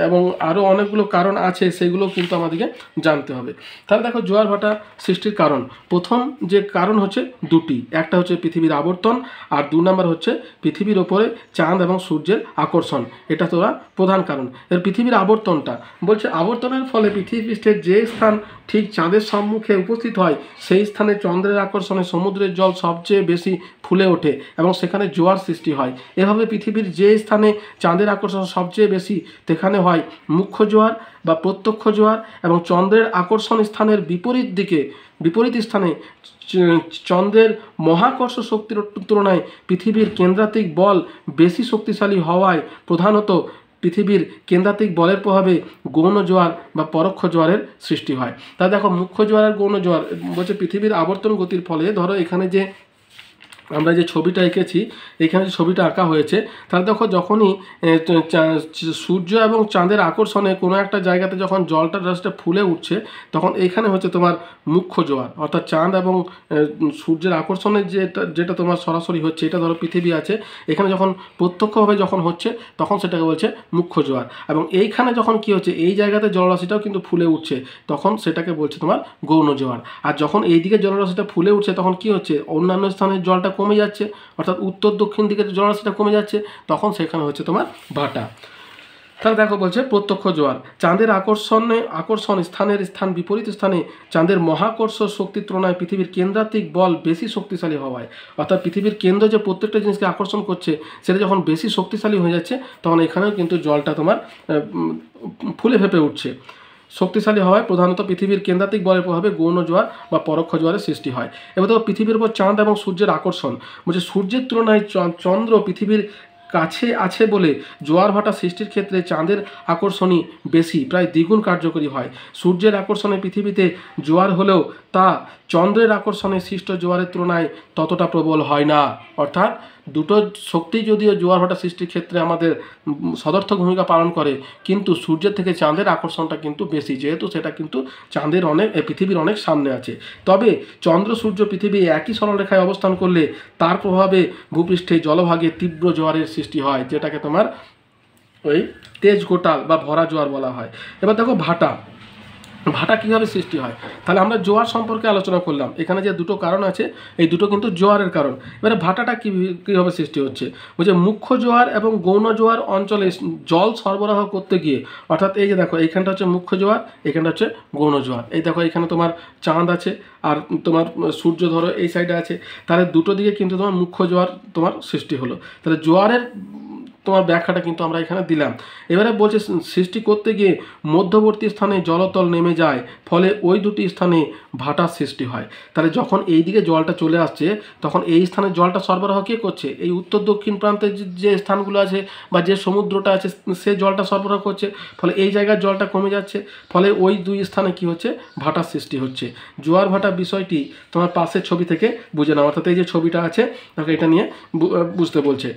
এবং আরও অনেকগুলো কারণ আছে, সেগুলো কিন্তু আমাদেরকে জানতে হবে। তাহলে দেখো জোয়ার ভাটা সৃষ্টির কারণ, প্রথম যে কারণ হচ্ছে দুটি, একটা হচ্ছে পৃথিবীর আবর্তন, আর 2 নম্বর হচ্ছে পৃথিবীর ওপরে চাঁদ এবং সূর্যের আকর্ষণ। এটা তোরা প্রধান কারণ। এর পৃথিবীর আবর্তনটা বলছে, আবর্তনের ফলে পৃথিবী পৃষ্ঠের যে স্থান ঠিক চাঁদের সম্মুখে উপস্থিত হয় সেই স্থানে চন্দ্রের আকর্ষণে সমুদ্রের জল সবচেয়ে বেশি ফুলে ওঠে এবং সেখানে জোয়ার সৃষ্টি হয়। এভাবে পৃথিবীর যে স্থানে চাঁদের আকর্ষণ সবচেয়ে বেশি সেখানে হয় মুখ্য জোয়ার বা প্রত্যক্ষ জোয়ার, এবং চন্দ্রের আকর্ষণ স্থানের বিপরীত স্থানে চন্দ্রের মহাকর্ষ শক্তির তুলনায় পৃথিবীর কেন্দ্রাতিক বল বেশি শক্তিশালী হওয়ায় প্রধানত পৃথিবীর কেন্দ্রাতিক বলের প্রভাবে গৌণ জোয়ার বা পরোক্ষ জোয়ারের সৃষ্টি হয়। তা দেখো মুখ্য জোয়ার আর গৌণ জোয়ার বলছে পৃথিবীর আবর্তন গতির ফলে, ধরো এখানে যে আমরা যে ছবিটা এঁকেছি, এখানে যে ছবিটা আঁকা হয়েছে, তাহলে দেখো যখনই সূর্য এবং চাঁদের আকর্ষণে কোনো একটা জায়গাতে যখন জলটা জাস্ট ফুলে উঠছে, তখন এখানে হচ্ছে তোমার মুখ্য জোয়ার, অর্থাৎ চাঁদ এবং সূর্যের আকর্ষণে যেটা তোমার সরাসরি হচ্ছে, এটা ধরো পৃথিবী আছে, এখানে যখন প্রত্যক্ষভাবে যখন হচ্ছে তখন সেটাকে বলছে মুখ্য জোয়ার। এবং এইখানে যখন কি হচ্ছে, এই জায়গাতে জলরাশিটাও কিন্তু ফুলে উঠছে, তখন সেটাকে বলছে তোমার গৌণ জোয়ার। আর যখন এইদিকে জলরাশিটা ফুলে উঠছে তখন কি হচ্ছে, অন্যান্য স্থানের জলটা কমে যাচ্ছে, অর্থাৎ উত্তর দক্ষিণ দিকে জলরাশিটা কমে যাচ্ছে, তখন সেখানে হচ্ছে তোমার ভাটা। তাহলে দেখো বলছে প্রত্যক্ষ জোয়ার, চাঁদের আকর্ষণ স্থান বিপরীত স্থানে চাঁদের মহাকর্ষ শক্তির তুলনায় পৃথিবীর কেন্দ্রাতিক বল বেশি শক্তিশালী হওয়ায়, অর্থাৎ পৃথিবীর কেন্দ্র যে প্রত্যেকটা জিনিসকে আকর্ষণ করছে সেটা যখন বেশি শক্তিশালী হয়ে যাচ্ছে, তখন এখানেও কিন্তু জলটা তোমার ফুলে ফেঁপে উঠছে। শক্তিশালী হওয়ায় প্রধানত পৃথিবীর কেন্দ্রাতিক বলের প্রভাবে গৌণ জোয়ার বা পরোক্ষ জোয়ারের সৃষ্টি হয়। এবার দেখো পৃথিবীর উপর চাঁদ এবং সূর্যের আকর্ষণ, বলছে সূর্যের তুলনায় চন্দ্র পৃথিবীর কাছে আছে বলে জোয়ার ভাটা সৃষ্টির ক্ষেত্রে চাঁদের আকর্ষণই বেশি, প্রায় দ্বিগুণ কার্যকরী হয়। সূর্যের আকর্ষণে পৃথিবীতে জোয়ার হলেও তা চন্দ্রের আকর্ষণে সৃষ্ট জোয়ারের তুলনায় ততটা প্রবল হয় না। অর্থাৎ দুটো শক্তি যদিও জোয়ার ভাটা সৃষ্টির ক্ষেত্রে আমাদের সদর্থক ভূমিকা পালন করে, কিন্তু সূর্যের থেকে চাঁদের আকর্ষণটা কিন্তু বেশি, যেহেতু সেটা কিন্তু পৃথিবীর অনেক সামনে আছে। তবে চন্দ্র সূর্য পৃথিবী একই সরলরেখায় অবস্থান করলে তার প্রভাবে ভূপৃষ্ঠে জলভাগে তীব্র জোয়ারের সৃষ্টি হয়, যেটাকে তোমার ওই তেজ গোটাল বা ভরা জোয়ার বলা হয়। এবার দেখো ভাটা কীভাবে সৃষ্টি হয়। তাহলে আমরা জোয়ার সম্পর্কে আলোচনা করলাম, এখানে যে দুটো কারণ আছে এই দুটো কিন্তু জোয়ারের কারণ। এবারে ভাটাটা কীভাবে সৃষ্টি হচ্ছে, বলছে মুখ্য জোয়ার এবং গৌণ জোয়ার অঞ্চলে জল সরবরাহ করতে গিয়ে, অর্থাৎ এই যে দেখো এইখানটা হচ্ছে মুখ্য জোয়ার, এখানটা হচ্ছে গৌণ জোয়ার। এই দেখো এখানে তোমার চাঁদ আছে আর তোমার সূর্য ধরো এই সাইডে আছে, তাহলে দুটো দিকে কিন্তু তোমার মুখ্য জোয়ার তোমার সৃষ্টি হলো। তাহলে জোয়ারের তোমার ব্যাখ্যাটা কিন্তু আমরা এখানে দিলাম। এবারে বলছে সৃষ্টি করতে গিয়ে মধ্যবর্তী স্থানে জলতল নেমে যায়, ফলে ওই দুটি স্থানে ভাটার সৃষ্টি হয়। তাহলে যখন এই দিকে জলটা চলে আসছে তখন এই স্থানে জলটা সরবরাহ কে করছে, এই উত্তর দক্ষিণ প্রান্তে যে স্থানগুলো আছে বা যে সমুদ্রটা আছে সে জলটা সরবরাহ করছে, ফলে এই জায়গার জলটা কমে যাচ্ছে, ফলে ওই দুই স্থানে কি হচ্ছে, ভাটার সৃষ্টি হচ্ছে। জোয়ার ভাটা বিষয়টি তোমার পাশের ছবি থেকে বুঝে নাও, অর্থাৎ এই যে ছবিটা আছে তাকে এটা নিয়ে বুঝতে বলছে।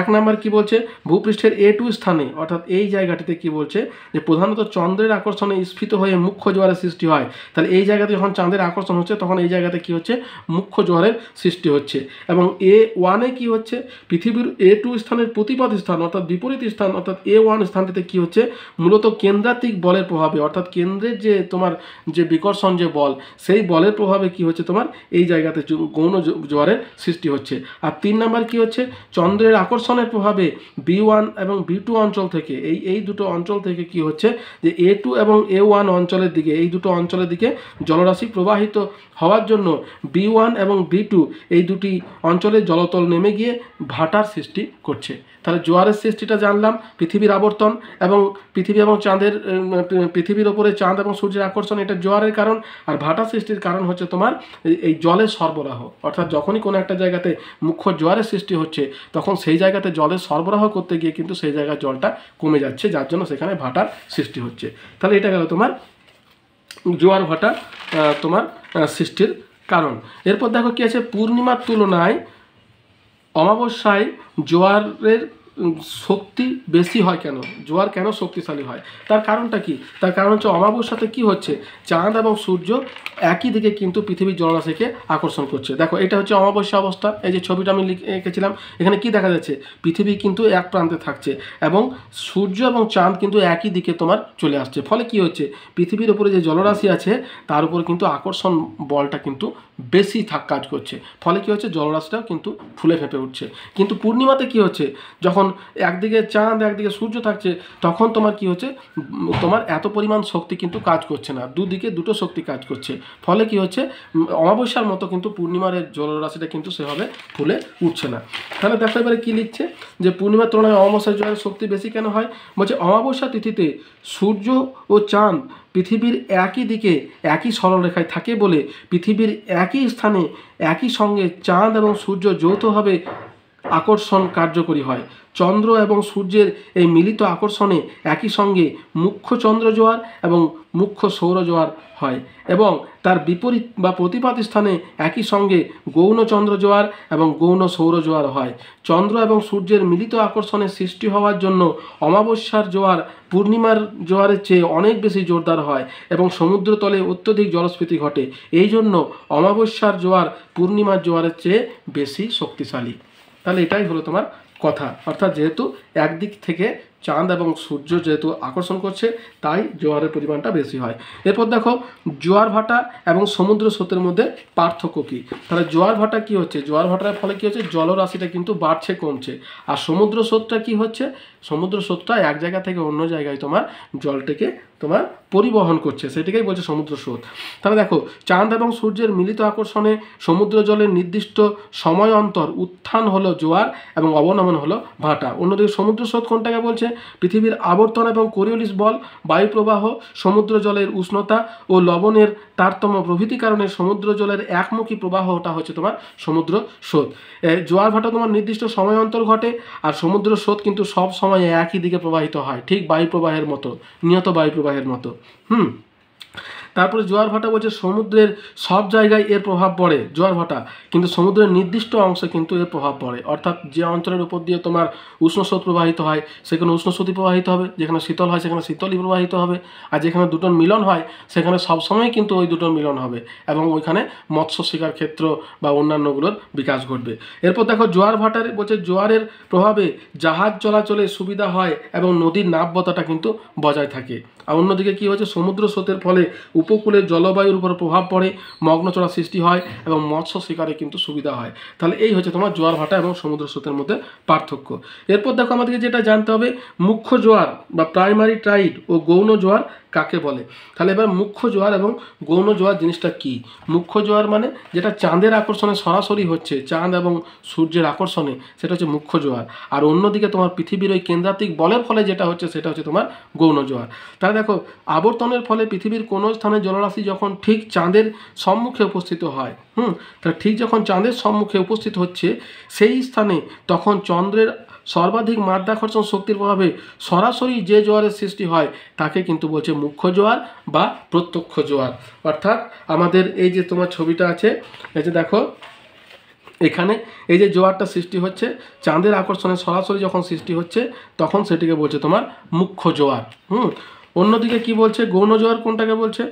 1 নম্বর কি বলছে, ভূপৃষ্ঠের A2 স্থানে, অর্থাৎ এই জায়গাটিতে কি বলছে যে প্রধানত চন্দ্রের আকর্ষণে স্ফীত হয়ে মুখ্য জোয়ারের সৃষ্টি হয়। তাহলে এই জায়গাতে যখন চাঁদের আকর্ষণ হচ্ছে তখন এই জায়গাতে কি হচ্ছে, মুখ্য জোয়ারের সৃষ্টি হচ্ছে। এবং A1 কি হচ্ছে, পৃথিবীর A2 স্থানের প্রতিপদ স্থান অর্থাৎ বিপরীত স্থান, অর্থাৎ A1 স্থানটিতে কি হচ্ছে, মূলত কেন্দ্রাতিক বলের প্রভাবে, অর্থাৎ কেন্দ্রের যে তোমার যে বিকর্ষণ যে বল, সেই বলের প্রভাবে কি হচ্ছে, তোমার এই জায়গাতে গৌণ জোয়ারের সৃষ্টি হচ্ছে। আর 3 নম্বর কি হচ্ছে, চন্দ্রের আকর্ষণের প্রভাবে B1 এবং B2 অঞ্চল থেকে এই দুটো অঞ্চল থেকে কি হচ্ছে যে A2 এবং A1 অঞ্চলের দিকে, এই দুটো অঞ্চলের দিকে জলরাশি প্রবাহিত হওয়ার জন্য B1 এবং B2 এই দুটি অঞ্চলে জলতল নেমে গিয়ে ভাটার সৃষ্টি করছে। তাহলে জোয়ারের সৃষ্টিটা জানলাম, পৃথিবীর আবর্তন এবং পৃথিবী এবং চাঁদের পৃথিবীর ওপরে চাঁদ এবং সূর্যের আকর্ষণ, এটা জোয়ারের কারণ। আর ভাটা সৃষ্টির কারণ হচ্ছে তোমার এই জলের সরবরাহ, অর্থাৎ যখনই কোনো একটা জায়গাতে মুখ্য জোয়ারের সৃষ্টি হচ্ছে তখন সেই জায়গাতে জলের সরবরাহ করতে গিয়ে কিন্তু সেই জায়গায় জলটা কমে যাচ্ছে, যার জন্য সেখানে ভাটার সৃষ্টি হচ্ছে। তাহলে এটা গেল তোমার জোয়ার ভাটা তোমার সৃষ্টির কারণ। এরপর দেখো কি আছে, পূর্ণিমার তুলনায় অমাবস্যায় জোয়ারের শক্তি বেশি হয় কেন, জোয়ার কেন শক্তিশালী হয়, তার কারণটা কি? তার কারণ হচ্ছে অমাবস্যাতে কি হচ্ছে, চাঁদ এবং সূর্য একই দিকে কিন্তু পৃথিবীর জলরাশিকে আকর্ষণ করছে। দেখো এটা হচ্ছে অমাবস্যা অবস্থা, এই যে ছবিটা আমি এঁকেছিলাম, এখানে কি দেখা যাচ্ছে, পৃথিবী কিন্তু এক প্রান্তে থাকছে এবং সূর্য এবং চাঁদ কিন্তু একই দিকে তোমার চলে আসছে। ফলে কি হচ্ছে, পৃথিবীর উপরে যে জলরাশি আছে তার উপর কিন্তু আকর্ষণ বলটা কিন্তু বেশি কাজ করছে। ফলে কি হচ্ছে, জলরাশিটাও কিন্তু ফুলে ফেঁপে উঠছে। কিন্তু পূর্ণিমাতে কি হচ্ছে, যখন একদিকে চাঁদ একদিকে সূর্য থাকছে তখন তোমার কি হচ্ছে, তোমার এত পরিমাণ শক্তি কিন্তু কাজ করছে না, দুদিকে দুটো শক্তি কাজ করছে। ফলে কি হচ্ছে, অমাবস্যার মতো কিন্তু পূর্ণিমার জলরাশিটা কিন্তু সেভাবে ফুলে উঠছে না। তাহলে দেখো এবারে কি লিখছে, যে পূর্ণিমার তুলনায় অমাবস্যার জলের শক্তি বেশি কেন হয়, বলছে অমাবস্যা তিথিতে সূর্য ও চাঁদ পৃথিবীর একই দিকে একই সরলরেখায় থাকে বলে পৃথিবীর একই স্থানে একই সঙ্গে চাঁদ এবং সূর্য যৌথভাবে আকর্ষণ কার্যকরী হয়। চন্দ্র এবং সূর্যের এই মিলিত আকর্ষণে একই সঙ্গে মুখ্য চন্দ্র জোয়ার এবং মুখ্য সৌর জোয়ার হয় এবং তার বিপরীত বা প্রতিপাত স্থানে একই সঙ্গে গৌণ চন্দ্র জোয়ার এবং গৌণ সৌর জোয়ার হয়। চন্দ্র এবং সূর্যের মিলিত আকর্ষণে সৃষ্টি হওয়ার জন্য অমাবস্যার জোয়ার পূর্ণিমার জোয়ারের চেয়ে অনেক বেশি জোরদার হয় এবং সমুদ্রতলে অত্যধিক জলস্ফীতি ঘটে। এই জন্য অমাবস্যার জোয়ার পূর্ণিমার জোয়ারের চেয়ে বেশি শক্তিশালী। তাহলে এটাই হলো তোমার কথা, অর্থাৎ যেহেতু একদিক থেকে চাঁদ এবং সূর্য যেহেতু আকর্ষণ করছে তাই জোয়ারের পরিমাণটা বেশি হয়। এরপর দেখো জোয়ার ভাটা এবং সমুদ্র স্রোতের মধ্যে পার্থক্য কী। তাহলে জোয়ার ভাটা কি হচ্ছে, জোয়ার ভাটার ফলে কি হচ্ছে, জলরাশিটা কিন্তু বাড়ছে কমছে। আর সমুদ্র স্রোতটা কি হচ্ছে, সমুদ্র স্রোতটা এক জায়গা থেকে অন্য জায়গায় তোমার জলটাকে তোমার পরিবহন করছে, সেটাকেই বলছে সমুদ্র স্রোত। তাহলে দেখো চাঁদ এবং সূর্যের মিলিত আকর্ষণে সমুদ্র জলের নির্দিষ্ট সময় অন্তর উত্থান হলো জোয়ার এবং অবনমন হলো ভাটা। অন্যদিকে সমুদ্র স্রোত কোনটাকে বলছে, পৃথিবীর আবর্তন এবং কোরিওলিস বল, বায়ুপ্রবাহ, সমুদ্র জলের উষ্ণতা ও লবণের তারতম্য প্রভৃতি কারণে সমুদ্র জলের একমুখী প্রবাহটা হচ্ছে তোমার সমুদ্র স্রোত। জোয়ার ভাটা তোমার নির্দিষ্ট সময় অন্তর ঘটে আর সমুদ্র স্রোত কিন্তু সব সময় একই দিকে প্রবাহিত হয়, ঠিক বায়ুপ্রবাহের মতো, নিয়ত বায়ুপ্রবাহের মতো। তারপরে জোয়ার ভাটা বলছে সমুদ্রের সব জায়গায় এর প্রভাব পড়ে জোয়ার ভাটা, কিন্তু সমুদ্রের নির্দিষ্ট অংশে কিন্তু এর প্রভাব পড়ে। অর্থাৎ যে অঞ্চলের উপর দিয়ে তোমার উষ্ণ স্রোত প্রবাহিত হয় সেখানে উষ্ণ স্রোতই প্রবাহিত হবে, যেখানে শীতল হয় সেখানে শীতলই প্রবাহিত হবে, আর যেখানে দুটোর মিলন হয় সেখানে সবসময় কিন্তু ওই দুটোর মিলন হবে এবং ওইখানে মৎস্য শিকার ক্ষেত্র বা অন্যান্যগুলোর বিকাশ ঘটবে। এরপর দেখো জোয়ার ভাটার বলছে জোয়ারের প্রভাবে জাহাজ চলাচলে সুবিধা হয় এবং নদীর নাব্যতাটা কিন্তু বজায় থাকে। আর অন্যদিকে কী হচ্ছে, সমুদ্র স্রোতের ফলে উপকূলের জলবায়ুর উপর প্রভাব পড়ে, মগ্নচড়া সৃষ্টি হয় এবং মৎস্য শিকারে কিন্তু সুবিধা হয়। তাহলে এই হচ্ছে তোমার জোয়ার ভাটা এবং সমুদ্র স্রোতের মধ্যে পার্থক্য। এরপর দেখো আমাদেরকে যেটা জানতে হবে, মুখ্য জোয়ার বা প্রাইমারি টাইড ও গৌণ জোয়ার কাকে বলে। তাহলে এবার মুখ্য জোয়ার এবং গৌণ জোয়ার জিনিসটা কি। মুখ্য জোয়ার মানে যেটা চাঁদের আকর্ষণে সরাসরি হচ্ছে, চাঁদ এবং সূর্যের আকর্ষণে, সেটা হচ্ছে মুখ্য জোয়ার। আর অন্যদিকে তোমার পৃথিবীর ওই কেন্দ্রাতিক বলের ফলে যেটা হচ্ছে সেটা হচ্ছে তোমার গৌণ জোয়ার। তাহলে দেখো আবর্তনের ফলে পৃথিবীর কোনো স্থানে জলরাশি যখন ঠিক চাঁদের সম্মুখে উপস্থিত হয়, তাহলে ঠিক যখন চাঁদের সম্মুখে উপস্থিত হচ্ছে সেই স্থানে তখন চন্দ্রের সর্বাধিক মাধ্যাকর্ষণ শক্তির প্রভাবে সরাসরি যে জোয়ারের সৃষ্টি হয় তাকে কিন্তু বলছে মুখ্য জোয়ার বা প্রত্যক্ষ জোয়ার। অর্থাৎ আমাদের এই যে তোমার ছবিটা আছে, এই যে দেখো এখানে এই যে জোয়ারটা সৃষ্টি হচ্ছে চাঁদের আকর্ষণে সরাসরি যখন সৃষ্টি হচ্ছে তখন সেটিকে বলছে তোমার মুখ্য জোয়ার। অন্যদিকে কি বলছে, গৌণ জোয়ার কোনটাকে বলছে,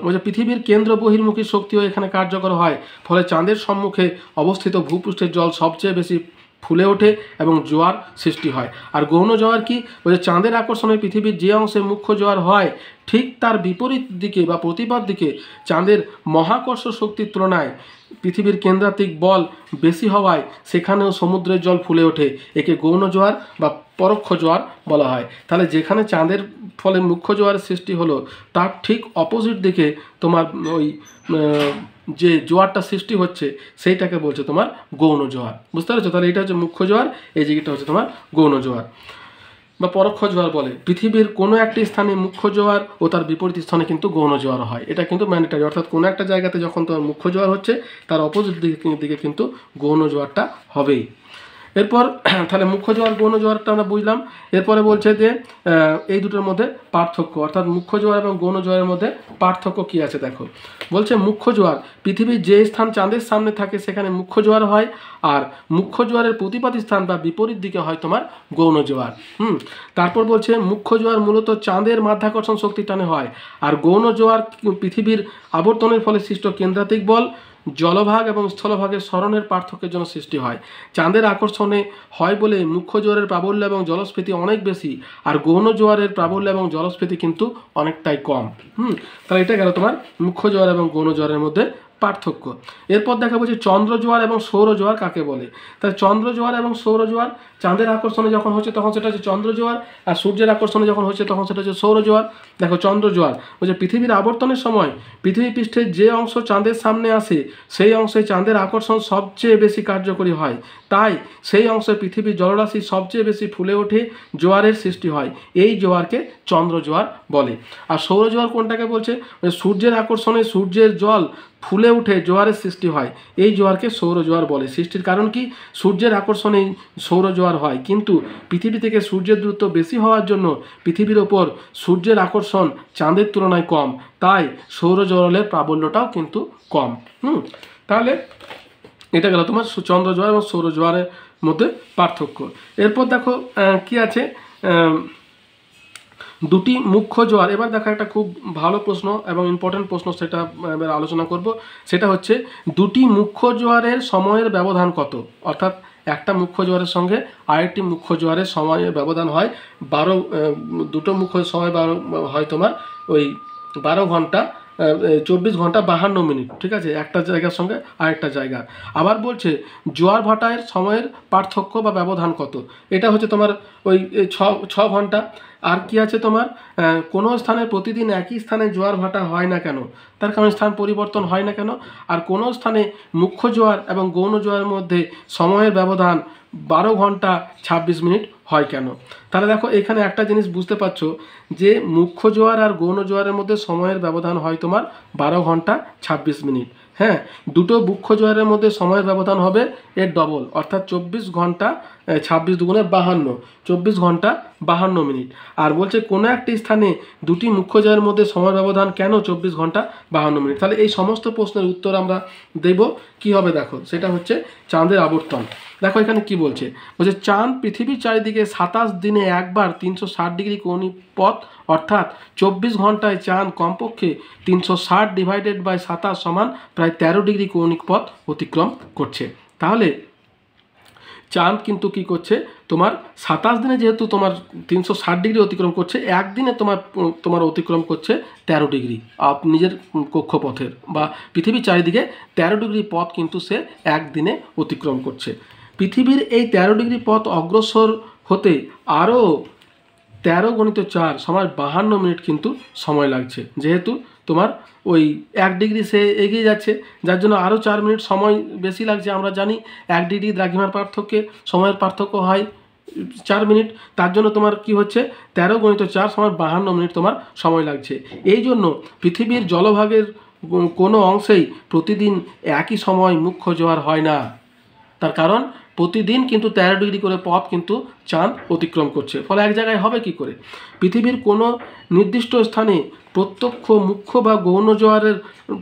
বলছে পৃথিবীর কেন্দ্র বহির্মুখী শক্তিও এখানে কার্যকর হয়, ফলে চাঁদের সম্মুখে অবস্থিত ভূপৃষ্ঠের জল সবচেয়ে বেশি ফুলে ওঠে এবং জোয়ার সৃষ্টি হয়। আর গৌণ জোয়ার কি বলছে, চাঁদের আকর্ষণে পৃথিবীর যে অংশে মুখ্য জোয়ার হয় ঠিক তার বিপরীত দিকে বা প্রতিপাদ দিকে চাঁদের মহাকর্ষ শক্তির তুলনায় পৃথিবীর কেন্দ্রাতিক বল বেশি হওয়ায় সেখানেও সমুদ্রের জল ফুলে ওঠে। একে গৌণ জোয়ার বা পরোক্ষ জোয়ার বলা হয়। তাহলে যেখানে চাঁদের ফলে মুখ্য জোয়ারের সৃষ্টি হলো তার ঠিক অপোজিট দিকে তোমার ওই যে জোয়ারটা সৃষ্টি হচ্ছে সেইটাকে বলছে তোমার গৌণ জোয়ার। বুঝতে পারছো? তাহলে এটা হচ্ছে মুখ্য জোয়ার, এই জায়গাটা হচ্ছে তোমার গৌণ জোয়ার বা পরোক্ষ জোয়ার বলে। পৃথিবীর কোনো একটি স্থানে মুখ্য জোয়ার ও তার বিপরীত স্থানে কিন্তু গৌণ জোয়ার হয়। এটা কিন্তু ম্যান্ডেটারি, অর্থাৎ কোনো একটা জায়গাতে যখন তোমার মুখ্য জোয়ার হচ্ছে তার অপোজিট দিকে কিন্তু গৌণ জোয়ারটা হবেই। এরপর তাহলে মুখ্য জোয়ার গৌণ জোয়ারটা আমরা বুঝলাম। এরপরে বলছে যে এই দুটোর মধ্যে পার্থক্য, অর্থাৎ মুখ্য জোয়ার এবং গৌণ জোয়ারের মধ্যে পার্থক্য কী আছে দেখো। বলছে মুখ্য জোয়ার পৃথিবীর যে স্থান চাঁদের সামনে থাকে সেখানে মুখ্য জোয়ার হয়, আর মুখ্য জোয়ারের প্রতিপাদী স্থান বা বিপরীত দিকে হয় তোমার গৌণ জোয়ার। তারপর বলছে মুখ্য জোয়ার মূলত চাঁদের মাধ্যাকর্ষণ শক্তির টানে হয়, আর গৌণ জোয়ার পৃথিবীর আবর্তনের ফলে সৃষ্ট কেন্দ্রাতিক বল, জলভাগ এবং স্থলভাগের সরণের পার্থক্যের জন্য সৃষ্টি হয়। চাঁদের আকর্ষণে হয় বলে মুখ্য জোয়ারের প্রাবল্য এবং জলস্ফীতি অনেক বেশি, আর গৌণ জোয়ারের প্রাবল্য এবং জলস্ফীতি কিন্তু অনেকটাই কম। তাহলে এটা গেল তোমার মুখ্য জোয়ার এবং গৌণ জোয়ারের মধ্যে পার্থক্য। এরপর দেখা বলছে চন্দ্র জোয়ার এবং সৌর জোয়ার কাকে বলে। তাহলে চন্দ্র জোয়ার এবং সৌর জোয়ার চাঁদের আকর্ষণে যখন হচ্ছে তখন সেটা হচ্ছে চন্দ্র জোয়ার, আর সূর্যের আকর্ষণে যখন হচ্ছে তখন সেটা হচ্ছে সৌর জোয়ার। দেখো চন্দ্র জোয়ার বলছে পৃথিবীর আবর্তনের সময় পৃথিবী পৃষ্ঠের যে অংশ চাঁদের সামনে আসে সেই অংশে চাঁদের আকর্ষণ সবচেয়ে বেশি কার্যকরী হয়, তাই সেই অংশে পৃথিবীর জলরাশি সবচেয়ে বেশি ফুলে ওঠে, জোয়ারের সৃষ্টি হয়। এই জোয়ারকে চন্দ্র জোয়ার বলে। আর সৌর জোয়ার কোনটাকে বলছে? সূর্যের আকর্ষণে সূর্যের জল ফুলে উঠে জোয়ারের সৃষ্টি হয়, এই জোয়ারকে সৌর জোয়ার বলে। সৃষ্টির কারণ কি? সূর্যের আকর্ষণেই সৌর জোয়ার হয়, কিন্তু পৃথিবী থেকে সূর্যের দূরত্ব বেশি হওয়ার জন্য পৃথিবীর ওপর সূর্যের আকর্ষণ চাঁদের তুলনায় কম, তাই সৌর জোয়ারের প্রাবল্যটাও কিন্তু কম। তাহলে এটা গেল তোমার চন্দ্র জোয়ার এবং সৌর জোয়ারের মধ্যে পার্থক্য। এরপর দেখো কি আছে, দুটি মুখ্য জোয়ার। এবার দেখো একটা খুব ভালো প্রশ্ন এবং ইম্পর্টেন্ট প্রশ্ন, সেটা এবার আলোচনা করব। সেটা হচ্ছে দুটি মুখ্য জোয়ারের সময়ের ব্যবধান কত? অর্থাৎ একটা মুখ্য জোয়ারের সঙ্গে আরেকটি মুখ্য জোয়ারের সময়ের ব্যবধান হয় 12, দুটো মুখ্য সময় হয় তোমার ওই 12 ঘন্টা 24 ঘন্টা 52 মিনিট, ঠিক আছে, একটা জায়গার সঙ্গে আরেকটা জায়গা। আবার বলছে জোয়ার ভাটার সময়ের পার্থক্য বা ব্যবধান কত? এটা হচ্ছে তোমার ওই 6 ঘন্টা। আর কি আছে তোমার, কোনো স্থানে প্রতিদিন একই স্থানে জোয়ার ভাটা হয় না কেন? তার কারণ স্থান পরিবর্তন হয় না কেন? আর কোনো স্থানে মুখ্য জোয়ার এবং গৌণ জোয়ারের মধ্যে সময়ের ব্যবধান 12 ঘন্টা 26 মিনিট হয় কেন? তাহলে দেখো এখানে একটা জিনিস বুঝতে পারছো যে মুখ্য জোয়ার আর গৌণ জোয়ারের মধ্যে সময়ের ব্যবধান হয় তোমার 12 ঘন্টা 26 মিনিট। হ্যাঁ, দুটো মুখ্য জোয়ারের মধ্যে সময়ের ব্যবধান হবে এর ডবল, অর্থাৎ 24 ঘন্টা 26 দুগুণে 52, 24 ঘন্টা 52 মিনিট। আর বলছে কোনো একটি স্থানে দুটি মুখ্য জোয়ারের মধ্যে সময়ের ব্যবধান কেন 24 ঘন্টা 52 মিনিট? তাহলে এই সমস্ত প্রশ্নের উত্তর আমরা দেব। কি হবে দেখো, সেটা হচ্ছে চাঁদের আবর্তন। দেখো এখানে কি বলছে, চাঁদ পৃথিবীর চারিদিকে 27 দিনে একবার 360 ডিগ্রি কৌণিক পথ, অর্থাৎ 24 ঘন্টায় চাঁদ কমপক্ষে 360 ডিভাইডেড বাই 27 সমান প্রায় 13 ডিগ্রি কৌণিক পথ অতিক্রম করছে। তাহলে চাঁদ কিন্তু কি করছে, তোমার 27 দিনে যেহেতু তোমার 360 ডিগ্রি অতিক্রম করছে, একদিনে তোমার অতিক্রম করছে 13 ডিগ্রি নিজের কক্ষপথের বা পৃথিবীর চারিদিকে 13 ডিগ্রি পথ কিন্তু সে একদিনে অতিক্রম করছে। পৃথিবীর এই 13 ডিগ্রি পথ অগ্রসর হতে আরও 13 গুণিত 4 সমান 52 মিনিট কিন্তু সময় লাগছে। যেহেতু তোমার ওই 1 ডিগ্রি সে এগিয়ে যাচ্ছে, যার জন্য আরও 4 মিনিট সময় বেশি লাগছে। আমরা জানি 1 ডিগ্রি দ্রাঘিমার পার্থক্যে সময়ের পার্থক্য হয় 4 মিনিট, তার জন্য তোমার কি হচ্ছে 13 গুণিত 4 সমান 52 মিনিট তোমার সময় লাগছে। এই জন্য পৃথিবীর জলভাগের কোনো অংশেই প্রতিদিন একই সময় মুখ্য জোয়ার হয় না। তার কারণ প্রতিদিন কিন্তু 13 ডিগ্রি করে পথ কিন্তু চাঁদ অতিক্রম করছে, ফলে এক জায়গায় হবে কি করে? পৃথিবীর কোনো নির্দিষ্ট স্থানে প্রত্যক্ষ মুখ্য বা গৌণ জোয়ারের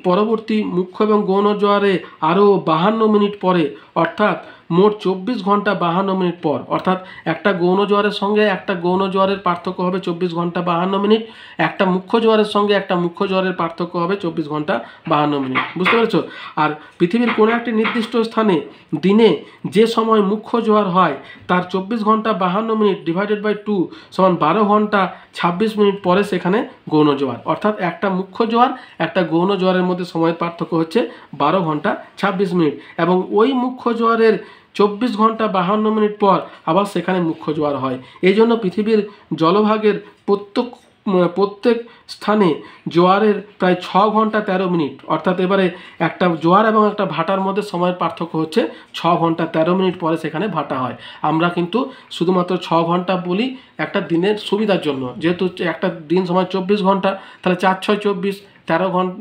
পরবর্তী মুখ্য এবং গৌণ জোয়ারে আরও 52 মিনিট পরে, অর্থাৎ মোট 24 ঘন্টা 52 মিনিট পর, অর্থাৎ একটা গৌণ জোয়ারের সঙ্গে একটা গৌণ জোয়ারের পার্থক্য হবে 24 ঘন্টা 52 মিনিট, একটা মুখ্য জোয়ারের সঙ্গে একটা মুখ্য জোয়ারের পার্থক্য হবে 24 ঘন্টা 52 মিনিট। বুঝতে পেরেছো? আর পৃথিবীর কোনো একটি নির্দিষ্ট স্থানে দিনে যে সময় মুখ্য জোয়ার হয় তার 24 ঘন্টা 52 মিনিট ডিভাইডেড বাই 2 সমান 12 ঘন্টা 26 মিনিট পরে সেখানে গৌণ জোয়ার। অর্থাৎ একটা মুখ্য জোয়ার একটা গৌণ জোয়ারের মধ্যে সময়ের পার্থক্য হচ্ছে 12 ঘন্টা 26 মিনিট, এবং ওই মুখ্য জোয়ারের 24 ঘন্টা 52 মিনিট পর আবার সেখানে মুখ্য জোয়ার হয়। এই জন্য পৃথিবীর জলভাগের প্রত্যেক স্থানে জোয়ারের প্রায় 6 ঘন্টা 13 মিনিট, অর্থাৎ এবারে একটা জোয়ার এবং একটা ভাটার মধ্যে সময়ের পার্থক্য হচ্ছে 6 ঘন্টা 13 মিনিট পরে সেখানে ভাটা হয়। আমরা কিন্তু শুধুমাত্র 6 ঘন্টা বলি একটা দিনের সুবিধার জন্য, যেহেতু একটা দিন সময় 24 ঘন্টা, তাহলে 4 6 24, 13 ঘন্টা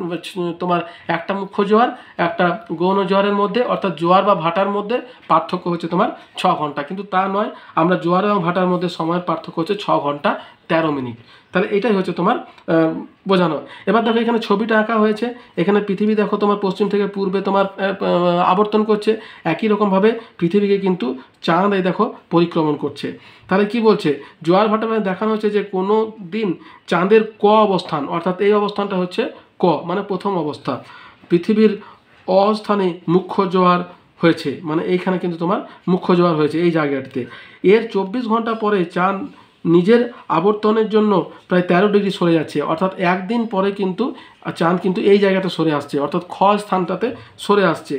তোমার একটা মুখ্য জোয়ার একটা গৌণ জোয়ারের মধ্যে, অর্থাৎ জোয়ার বা ভাটার মধ্যে পার্থক্য হচ্ছে তোমার 6 ঘন্টা, কিন্তু তা নয়, আমরা জোয়ার এবং ভাটার মধ্যে সময়ের পার্থক্য হচ্ছে 6 ঘন্টা 13 মিনিট। তাহলে এটাই হচ্ছে তোমার বোঝানো। এবার দেখো এখানে ছবিটা আঁকা হয়েছে, এখানে পৃথিবী দেখো তোমার পশ্চিম থেকে পূর্বে তোমার আবর্তন করছে, একই রকমভাবে পৃথিবীকে কিন্তু চাঁদ এই দেখো পরিক্রমণ করছে। তাহলে কি বলছে, জোয়ার ভাটা মানে দেখানো হচ্ছে যে কোনো দিন চাঁদের ক অবস্থান, অর্থাৎ এই অবস্থানটা হচ্ছে ক মানে প্রথম অবস্থা, পৃথিবীর অস্থানে মুখ্য জোয়ার হয়েছে, মানে এইখানে কিন্তু তোমার মুখ্য জোয়ার হয়েছে এই জায়গাটিতে। এর 24 ঘন্টা পরে চাঁদ নিজের আবর্তনের জন্য প্রায় 13 ডিগ্রি সরে যাচ্ছে, অর্থাৎ একদিন পরে কিন্তু চাঁদ কিন্তু এই জায়গাটা সরে আসছে, অর্থাৎ খ স্থানটাতে সরে আসছে।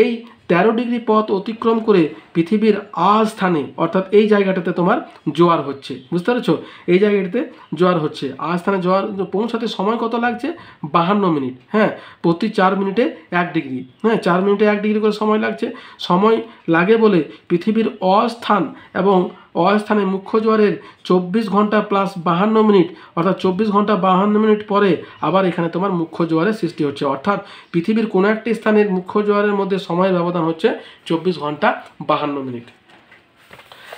এই 13 ডিগ্রি পথ অতিক্রম করে পৃথিবীর আ স্থানে, অর্থাৎ এই জায়গাটাতে তোমার জোয়ার হচ্ছে। বুঝতে পেরেছো? এই জায়গাটাতে জোয়ার হচ্ছে, আ স্থানে জোয়ার পৌঁছাতে সময় কত লাগছে? 52 মিনিট। হ্যাঁ, প্রতি 4 মিনিটে 1 ডিগ্রি, হ্যাঁ 4 মিনিটে 1 ডিগ্রি করে সময় লাগছে। সময় লাগে বলে পৃথিবীর অস্থান এবং অস্থানে মুখ্য জোয়ারের 24 ঘন্টা প্লাস 52 মিনিট, অর্থাৎ 24 ঘন্টা 52 মিনিট পরে আবার এখানে তোমার মুখ্য জোয়ারের সৃষ্টি হচ্ছে, অর্থাৎ পৃথিবীর কোনো একটি স্থানের মুখ্য জোয়ারের মধ্যে সময়ের ব্যবধান হচ্ছে 24 ঘন্টা 52 মিনিট।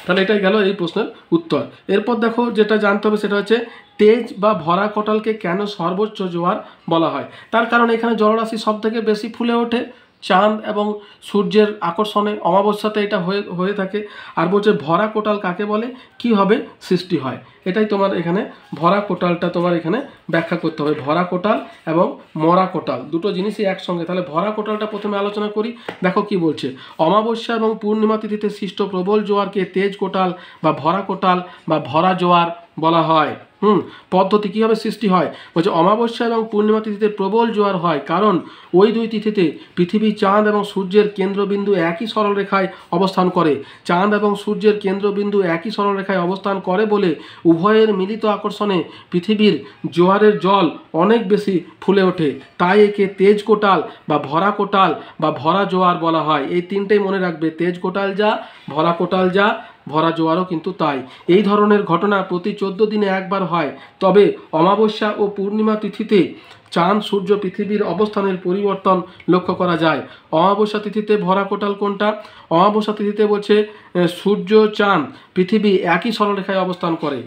তাহলে এটাই গেল এই প্রশ্নের উত্তর। এরপর দেখো যেটা জানতে হবে সেটা হচ্ছে তেজ বা ভরা কোটালকে কেন সর্বোচ্চ জোয়ার বলা হয়। তার কারণ এখানে জলরাশি সব থেকে বেশি ফুলে ওঠে চাঁদ এবং সূর্যের আকর্ষণে, অমাবস্যাতে এটা হয়ে থাকে। আর বলছে ভরা কোটাল কাকে বলে, কীভাবে সৃষ্টি হয়, এটাই তোমার এখানে ভরা কোটালটা তোমার এখানে ব্যাখ্যা করতে হবে। ভরা কোটাল এবং মরা কোটাল দুটো জিনিসই একসঙ্গে। তাহলে ভরা কোটালটা প্রথমে আলোচনা করি। দেখো কি বলছে, অমাবস্যা এবং পূর্ণিমা তিথিতে সৃষ্ট প্রবল জোয়ারকে তেজ কোটাল বা ভরা কোটাল বা ভরা জোয়ার বলা হয়। পদ্ধতি কীভাবে সৃষ্টি হয়, বলছে অমাবস্যা এবং পূর্ণিমা তিথিতে প্রবল জোয়ার হয় কারণ ওই দুই তিথিতে পৃথিবী, চাঁদ এবং সূর্যের কেন্দ্রবিন্দু একই সরলরেখায় অবস্থান করে। চাঁদ এবং সূর্যের কেন্দ্রবিন্দু একই সরলরেখায় অবস্থান করে বলে উভয়ের মিলিত আকর্ষণে পৃথিবীর জোয়ারের জল অনেক বেশি ফুলে ওঠে, তাই একে তেজ কোটাল বা ভরা কোটাল বা ভরা জোয়ার বলা হয়। এই তিনটেই মনে রাখবে, তেজ কোটাল যা, ভরা কোটাল যা, ভরা জোয়ারও কিন্তু তাই। এই ধরনের ঘটনা প্রতি 14 দিনে একবার হয়, তবে অমাবস্যা ও পূর্ণিমা তিথিতে চাঁদ, সূর্য, পৃথিবীর অবস্থানের পরিবর্তন লক্ষ্য করা যায়। অমাবস্যা তিথিতে ভরা কোটাল কোনটা? অমাবস্যা তিথিতে বলছে সূর্য, চাঁদ, পৃথিবী একই সরলরেখায় অবস্থান করে,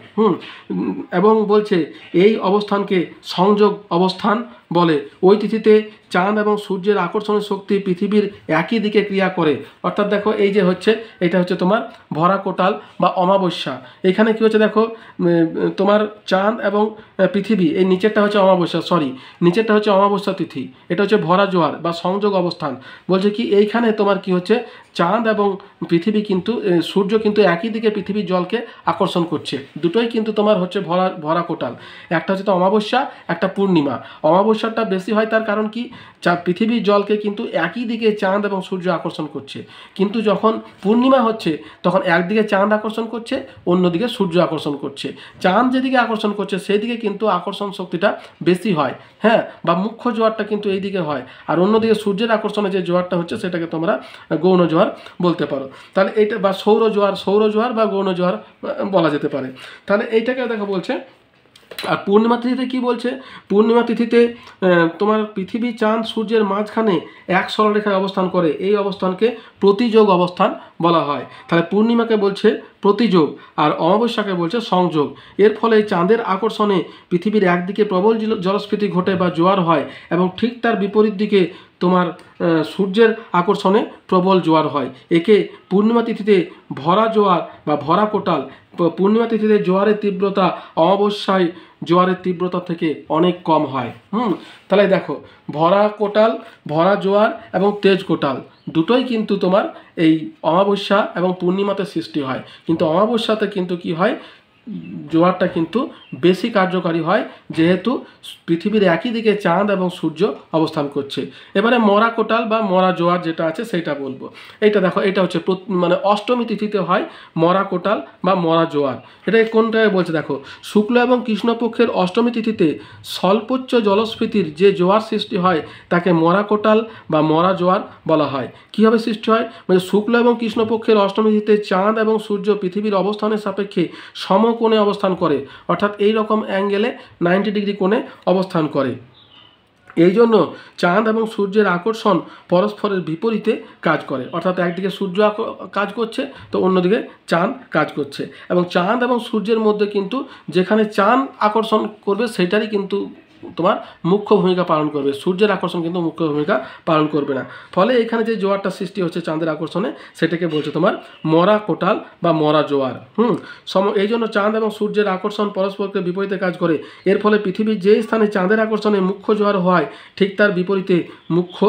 এবং বলছে এই অবস্থানকে সংযোগ অবস্থান বলে। ওই তিথিতে চাঁদ এবং সূর্যের আকর্ষণের শক্তি পৃথিবীর একই দিকে ক্রিয়া করে। অর্থাৎ দেখো এই যে হচ্ছে, এটা হচ্ছে তোমার ভরা কোটাল বা অমাবস্যা। এখানে কি হচ্ছে দেখো, তোমার চাঁদ এবং পৃথিবী, এই নিচেরটা হচ্ছে অমাবস্যা, নিচেরটা হচ্ছে অমাবস্যা তিথি, এটা হচ্ছে ভরা জোয়ার বা সংযোগ অবস্থান। বলছে কি এইখানে তোমার কি হচ্ছে, চাঁদ এবং পৃথিবী কিন্তু, সূর্য কিন্তু একই দিকে পৃথিবীর জলকে আকর্ষণ করছে। দুটোই কিন্তু তোমার হচ্ছে ভরা কোটাল। একটা হচ্ছে তো অমাবস্যা, একটা পূর্ণিমা। অমাবস্যাটা বেশি হয় তার কারণ কি, পৃথিবীর জলকে কিন্তু একই দিকে চাঁদ এবং সূর্য আকর্ষণ করছে, কিন্তু যখন পূর্ণিমা হচ্ছে তখন একদিকে চাঁদ আকর্ষণ করছে, অন্যদিকে সূর্য আকর্ষণ করছে। চাঁদ যেদিকে আকর্ষণ করছে সেই দিকে কিন্তু আকর্ষণ শক্তিটা বেশি হয়, হ্যাঁ, বা মুখ্য জোয়ারটা কিন্তু এই দিকে হয়, আর অন্যদিকে সূর্যের আকর্ষণে যে জোয়ারটা হচ্ছে সেটাকে তোমরা গৌণ জোয়ার বলতে পারো। তাহলে এইটা বা সৌর জোয়ার বা গৌণ জোয়ার বলা যেতে পারে। তাহলে এইটাকে দেখো বলছে। আর পূর্ণিমা তিথিতে কি বলছে, পূর্ণিমা তিথিতে তোমার পৃথিবী, চাঁদ, সূর্যের মাঝখানে এক সরলরেখায় অবস্থান করে, এই অবস্থানকে প্রতিযোগ অবস্থান বলা হয়। তাহলে পূর্ণিমাকে বলছে প্রতিযোগ আর অমাবস্যাকে বলছে সংযোগ। এর ফলে চাঁদের আকর্ষণে পৃথিবীর একদিকে প্রবল জলস্ফীতি ঘটে বা জোয়ার হয়, এবং ঠিক তার বিপরীত দিকে তোমার সূর্যের আকর্ষণে প্রবল জোয়ার হয়। একে পূর্ণিমা তিথিতে ভরা জোয়ার বা ভরা কোটাল। পূর্ণিমা তিথিতে জোয়ারের তীব্রতা অমাবস্যায় জোয়ারের তীব্রতা থেকে অনেক কম হয়। তাহলে দেখো, ভরা কোটাল, ভরা জোয়ার এবং তেজ কোটাল দুটোই কিন্তু তোমার এই অমাবস্যা এবং পূর্ণিমাতে সৃষ্টি হয়। কিন্তু অমাবস্যাতে কিন্তু কি হয়, জোয়ারটা কিন্তু বেশি কার্যকারী হয়, যেহেতু পৃথিবীর একই দিকে চাঁদ এবং সূর্য অবস্থান করছে। এবারে মরা কোটাল বা মরা জোয়ার যেটা আছে সেটা বলবো। এইটা দেখো, এটা হচ্ছে মানে অষ্টমী তিথিতে হয় মরা কোটাল বা মরা জোয়ার। এটা কোনটায় বলছে দেখো, শুক্ল এবং কৃষ্ণপক্ষের অষ্টমী তিথিতে স্বল্পোচ্চ জলস্ফীতির যে জোয়ার সৃষ্টি হয় তাকে মরা কোটাল বা মরা জোয়ার বলা হয়। কীভাবে সৃষ্টি হয়, মানে শুক্ল এবং কৃষ্ণপক্ষের অষ্টমী তিথিতে চাঁদ এবং সূর্য পৃথিবীর অবস্থানের সাপেক্ষে সমকোণে অবস্থান করে, অর্থাৎ এই রকম অ্যাঙ্গেলে 90 ডিগ্রি কোণে অবস্থান করে। এই জন্য চাঁদ এবং সূর্যের আকর্ষণ পরস্পরের বিপরীতে কাজ করে, অর্থাৎ একদিকে সূর্য কাজ করছে তো অন্যদিকে চাঁদ কাজ করছে। এবং চাঁদ এবং সূর্যের মধ্যে কিন্তু যেখানে চাঁদ আকর্ষণ করবে সেটারই কিন্তু তোমার মুখ্য ভূমিকা পালন করবে, সূর্যের আকর্ষণ কিন্তু মুখ্য ভূমিকা পালন করবে না। ফলে এখানে যে জোয়ারটা সৃষ্টি হচ্ছে চাঁদের আকর্ষণে, সেটাকে বলছে তোমার মরা কোটাল বা মরা জোয়ার। এই জন্য চাঁদ এবং সূর্যের আকর্ষণ পরস্পরকে বিপরীতে কাজ করে। এর ফলে পৃথিবীর যে স্থানে চাঁদের আকর্ষণে মুখ্য জোয়ার হয়, ঠিক তার বিপরীতে মুখ্য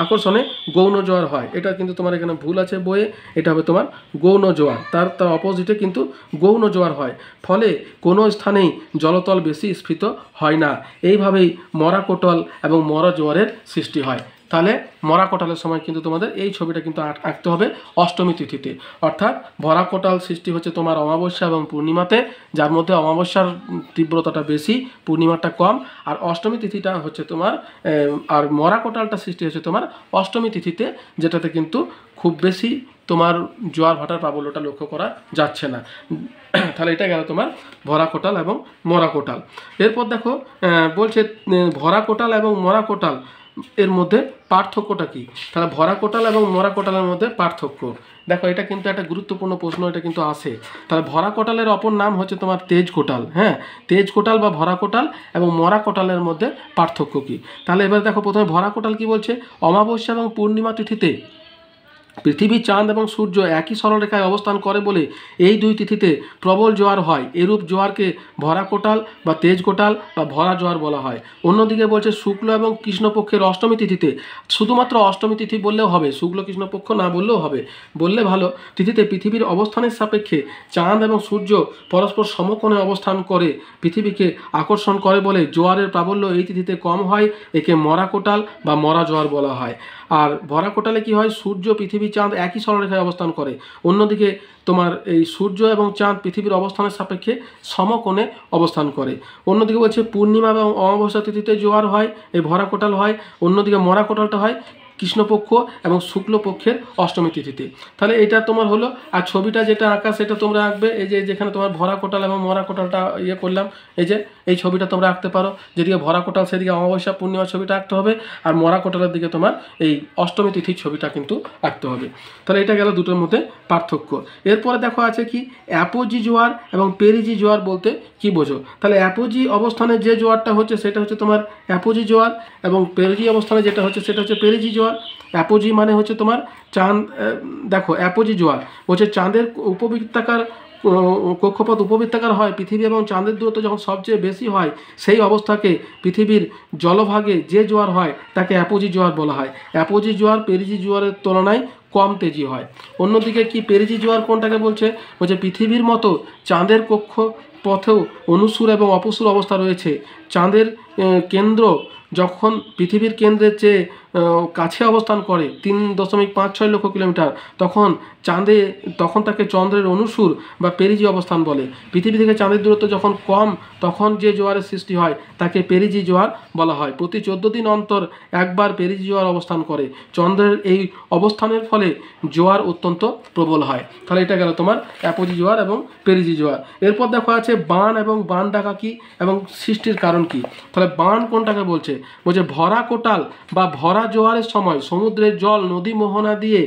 আকর্ষণে গৌণ জোয়ার হয়। এটা কিন্তু তোমার এখানে ভুল আছে বইয়ে, এটা হবে তোমার গৌণ জোয়ার, তার অপোজিটে কিন্তু গৌণ জোয়ার হয়। ফলে কোনো স্থানেই জলতল বেশি স্ফীত হয় না। এইভাবেই মরা কোটাল এবং মরা জোয়ারের সৃষ্টি হয়। তাহলে মরা কোটালের সময় কিন্তু তোমাদের এই ছবিটা কিন্তু আঁকতে হবে অষ্টমী তিথিতে, অর্থাৎ ভরা কোটাল সৃষ্টি হচ্ছে তোমার অমাবস্যা এবং পূর্ণিমাতে, যার মধ্যে অমাবস্যার তীব্রতাটা বেশি, পূর্ণিমাটা কম। আর অষ্টমী তিথিটা হচ্ছে তোমার আর মরা কোটালটা সৃষ্টি হচ্ছে তোমার অষ্টমী তিথিতে, যেটাতে কিন্তু খুব বেশি তোমার জোয়ার ভাটার প্রাবল্যটা লক্ষ্য করা যাচ্ছে না। তাহলে এটা গেল তোমার ভরা কোটাল এবং মরা কোটাল। এরপর দেখো বলছে ভরা কোটাল এবং মরা কোটাল এর মধ্যে পার্থক্যটা কি। তাহলে ভরা কোটাল এবং মরা কোটালের মধ্যে পার্থক্য দেখো, এটা কিন্তু একটা গুরুত্বপূর্ণ প্রশ্ন, এটা কিন্তু আসে। তাহলে ভরা কোটালের অপর নাম হচ্ছে তোমার তেজ কোটাল। তেজ কোটাল বা ভরা কোটাল এবং মরা কোটালের মধ্যে পার্থক্য কি। তাহলে এবার দেখো, প্রথমে ভরা কোটাল কি বলছে, অমাবস্যা এবং পূর্ণিমা তিথিতে পৃথিবী, চাঁদ এবং সূর্য একই সরলরেখায় অবস্থান করে বলে এই দুই তিথিতে প্রবল জোয়ার হয়। এরূপ জোয়ারকে ভরা কোটাল বা তেজ কোটাল বা ভরা জোয়ার বলা হয়। অন্যদিকে বলছে শুক্ল এবং কৃষ্ণপক্ষের অষ্টমী তিথিতে, শুধুমাত্র অষ্টমী তিথি বললেও হবে, শুক্ল কৃষ্ণপক্ষ না বললেও হবে, বললে ভালো, তিথিতে পৃথিবীর অবস্থানের সাপেক্ষে চাঁদ এবং সূর্য পরস্পর সমকোণে অবস্থান করে পৃথিবীকে আকর্ষণ করে বলে জোয়ারের প্রাবল্য এই তিথিতে কম হয়। একে মরা কোটাল বা মরা জোয়ার বলা হয়। আর ভরা কোটালে কি হয়, সূর্য, পৃথিবী, চাঁদ একই সরলরেখায় অবস্থান করে। অন্যদিকে তোমার এই সূর্য এবং চাঁদ পৃথিবীর অবস্থানের সাপেক্ষে সমকোণে অবস্থান করে। অন্যদিকে বলছে পূর্ণিমা এবং অমাবস্যা তিথিতে জোয়ার হয়, এই ভরা কোটাল হয়। অন্যদিকে মরা কোটালটা হয় কৃষ্ণপক্ষ এবং শুক্লপক্ষের অষ্টমী তিথিতে। তাহলে এটা তোমার হলো। আর ছবিটা যেটা আঁকা সেটা তোমরা আঁকবে, এই যে যেখানে তোমার ভরা কোটাল এবং মরা কোটালটা করলাম, এই যে এই ছবিটা তোমরা আঁকতে পারো। যেদিকে ভরা কোটাল সেদিকে অমাবস্যা পূর্ণিমার ছবিটা আঁকতে হবে, আর মরা কোটালের দিকে তোমার এই অষ্টমী তিথির ছবিটা কিন্তু আঁকতে হবে। তাহলে এটা গেল দুটোর মধ্যে পার্থক্য। এরপরে দেখো আছে কি, অ্যাপোজি জোয়ার এবং পেরিজি জোয়ার বলতে কি বোঝো। তাহলে অ্যাপোজি অবস্থানে যে জোয়ারটা হচ্ছে সেটা হচ্ছে তোমার অ্যাপোজি জোয়ার, এবং পেরিজি অবস্থানে যেটা হচ্ছে সেটা হচ্ছে পেরিজি জোয়ার। অ্যাপোজি মানে হচ্ছে তোমার চাঁদ, দেখো অ্যাপোজি জোয়ার হচ্ছে চাঁদের উপবৃত্তাকার কক্ষপথ উপবৃত্তাকার হয়, পৃথিবী এবং চাঁদের দূরত্ব যখন সবচেয়ে বেশি হয় সেই অবস্থাকে পৃথিবীর জলভাগে যে জোয়ার হয় তাকে অ্যাপোজি জোয়ার বলা হয়। অ্যাপোজি জোয়ার পেরিজি জোয়ারের তুলনায় কম তেজি হয়। অন্যদিকে কি পেরিজি জোয়ার কোনটাকে বলছে, পৃথিবীর মতো চাঁদের কক্ষপথেও অনুসুর এবং অপসুর অবস্থা রয়েছে। চাঁদের কেন্দ্র যখন পৃথিবীর কেন্দ্রের চেয়ে কাছে অবস্থান করে 3.56 লক্ষ কিলোমিটার, তখন তাকে চন্দ্রের অনুসুর বা পেরিজি অবস্থান বলে। পৃথিবী থেকে চাঁদের দূরত্ব যখন কম তখন যে জোয়ারের সৃষ্টি হয় তাকে পেরিজি জোয়ার বলা হয়। প্রতি 14 দিন অন্তর একবার পেরিজি জোয়ার অবস্থান করে। চন্দ্রের এই অবস্থানের ফলে জোয়ার অত্যন্ত প্রবল হয়। তাহলে এটা গেল তোমার অ্যাপোজি জোয়ার এবং পেরিজি জোয়ার। এরপর দেখো আছে বান এবং বান ডাকা কি এবং সৃষ্টির কারণ কি। তাহলে বান কোনটাকে বলছে, ভরা কোটাল বা ভরা ভরা জোয়ারের সময় সমুদ্রের জল নদী মোহনা দিয়ে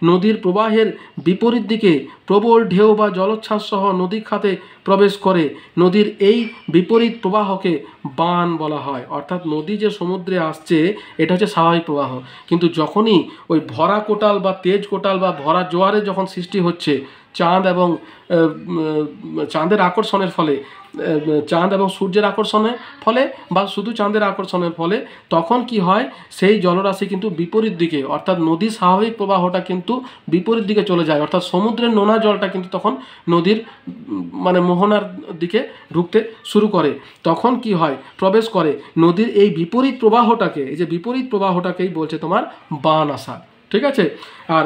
নদীর প্রবাহের বিপরীত দিকে প্রবল ঢেউ বা জলোচ্ছ্বাস সহ নদী খাতে প্রবেশ করে। নদীর এই বিপরীত প্রবাহকে বান বলা হয়। অর্থাৎ নদী যে সমুদ্রে আসছে এটা হচ্ছে স্বাভাবিক প্রবাহ, কিন্তু যখনই ওই ভরা কোটাল বা তেজ কোটাল বা ভরা জোয়ারে যখন সৃষ্টি হচ্ছে চাঁদ এবং চাঁদের আকর্ষণের ফলে, চাঁদ এবং সূর্যের আকর্ষণের ফলে বা শুধু চাঁদের আকর্ষণের ফলে, তখন কি হয় সেই জলরাশি কিন্তু বিপরীত দিকে, অর্থাৎ নদীর স্বাভাবিক প্রবাহটা কিন্তু বিপরীত দিকে চলে যায়। অর্থাৎ সমুদ্রের নোনা জলটা কিন্তু তখন নদীর মানে মোহনার দিকে ঢুকতে শুরু করে। তখন কি হয়, প্রবেশ করে নদীর এই বিপরীত প্রবাহটাকে, এই যে বিপরীত প্রবাহটাকেই বলছে তোমার বান আসা। ঠিক আছে। আর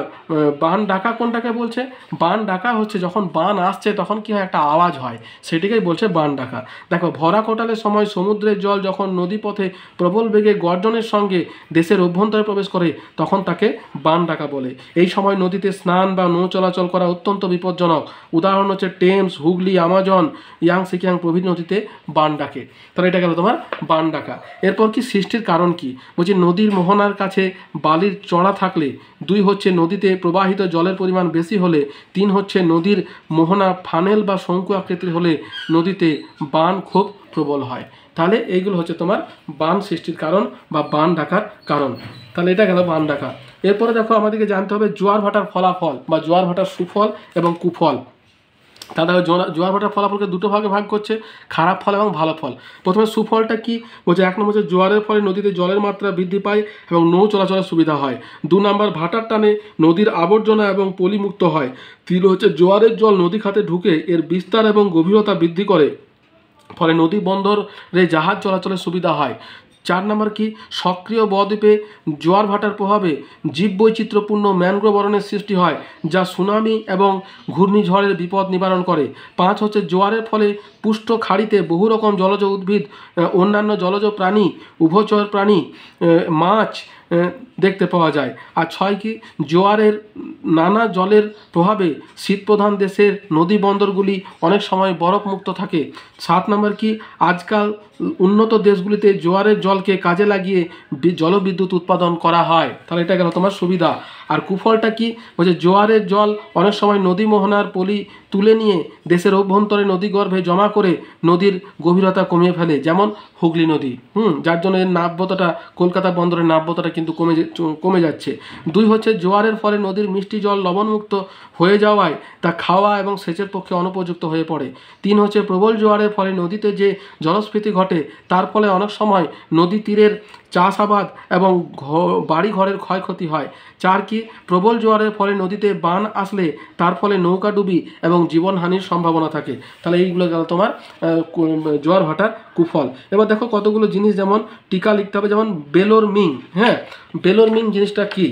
বান ডাকা কোনটাকে বলছে? বান ডাকা হচ্ছে যখন বান আসছে তখন কি হয়, একটা আওয়াজ হয়, সেটিকেই বলছে বান ডাকা। দেখো, ভরা কোটালের সময় সমুদ্রের জল যখন নদীপথে প্রবল বেগে গর্জনের সঙ্গে দেশের অভ্যন্তরে প্রবেশ করে তখন তাকে বান ডাকা বলে। এই সময় নদীতে স্নান বা নৌ চলাচল করা অত্যন্ত বিপজ্জনক। উদাহরণ হচ্ছে টেমস, হুগলি, আমাজন, ইয়াংসিকিয়াং প্রভৃতি নদীতে বান ডাকে। তাহলে এটা গেল তোমার বান ডাকা। এরপর কি সৃষ্টির কারণ কি? বলছি নদীর মোহনার কাছে বালির চড়া থাকলে, 2 হচ্ছে নদীতে প্রবাহিত জলের পরিমাণ বেশি হলে, 3 হচ্ছে নদীর মোহনা ফানেল বা শঙ্কু আকৃতির হলে নদীতে বান খুব প্রবল হয়। তাহলে এইগুলো হচ্ছে তোমার বান সৃষ্টির কারণ বা বান ডাকার কারণ। তাহলে এটা গেল বান ডাকা। এরপরে দেখো আমাদেরকে জানতে হবে জোয়ার ভাটার ফলাফল বা জোয়ার ভাটার সুফল এবং কুফল। তাহলে জোয়ার ভাটার ফলাফলকে দুটো ভাগে ভাগ করছে, খারাপ ফল এবং ভালো ফল। প্রথমে সুফলটা কি বলছে? 1 নম্বর হচ্ছে জোয়ারের ফলে নদীতে জলের মাত্রা বৃদ্ধি পায় এবং নৌ চলাচলের সুবিধা হয়। 2 নম্বর ভাটার টানে নদীর আবর্জনা এবং পলিমুক্ত হয়। 3 হচ্ছে জোয়ারের জল নদী খাতে ঢুকে এর বিস্তার এবং গভীরতা বৃদ্ধি করে, ফলে নদী বন্দরে জাহাজ চলাচলের সুবিধা হয়। 4 নম্বর কি, সক্রিয় বদ্বীপে জোয়ার ভাটার প্রভাবে জীববৈচিত্র্যপূর্ণ ম্যানগ্রোভ অরণ্যের সৃষ্টি হয়, যা সুনামি এবং ঘূর্ণিঝড়ের বিপদ নিবারণ করে। 5 হচ্ছে জোয়ারের ফলে পুষ্ট খাড়িতে বহু রকম জলজ উদ্ভিদ, অন্যান্য জলজ প্রাণী, উভচর প্রাণী, মাছ দেখতে পাওয়া যায়। আর 6 কি, জোয়ারের নানা জলের প্রভাবে শীতপ্রধান দেশের নদী বন্দরগুলি অনেক সময় বরফমুক্ত থাকে। 7 নম্বর কি, আজকাল উন্নত দেশগুলিতে জোয়ারের জলকে কাজে লাগিয়ে জলবিদ্যুৎ উৎপাদন করা হয়। তাহলে এটা গেল তোমার সুবিধা। আর কুফলটা কি বলছে? জোয়ারের জল অনেক সময় নদী মোহনার পলি তুলে নিয়ে দেশের অভ্যন্তরে নদীগর্ভে জমা করে নদীর গভীরতা কমিয়ে ফেলে, যেমন হুগলি নদী। যার জন্য এর নাব্যতাটা, কলকাতা বন্দরের নাব্যতাটা কিন্তু কমে যাচ্ছে। 2 হচ্ছে জোয়ারের ফলে নদীর মিষ্টি জল লবণমুক্ত হয়ে যাওয়ায় তা খাওয়া এবং সেচের পক্ষে অনুপযুক্ত হয়ে পড়ে। 3 হচ্ছে প্রবল জোয়ারের ফলে নদীতে যে জলস্ফীতি ঘটে তার ফলে অনেক সময় নদী তীরের চাষাবাদ এবং বাড়ি ঘরের ক্ষয়ক্ষতি হয়। 4 কি, প্রবল জোয়ারের ফলে নদীতে বান আসলে তার ফলে নৌকাডুবি এবং জীবনহানির সম্ভাবনা থাকে। তাহলে এইগুলো গেল তোমার জোয়ার ভাটার কুফল। এবার দেখো কতগুলো জিনিস যেমন টিকা লিখতে হবে, যেমন বেলোর মিং। হ্যাঁ, বেলোর মিং জিনিসটা কি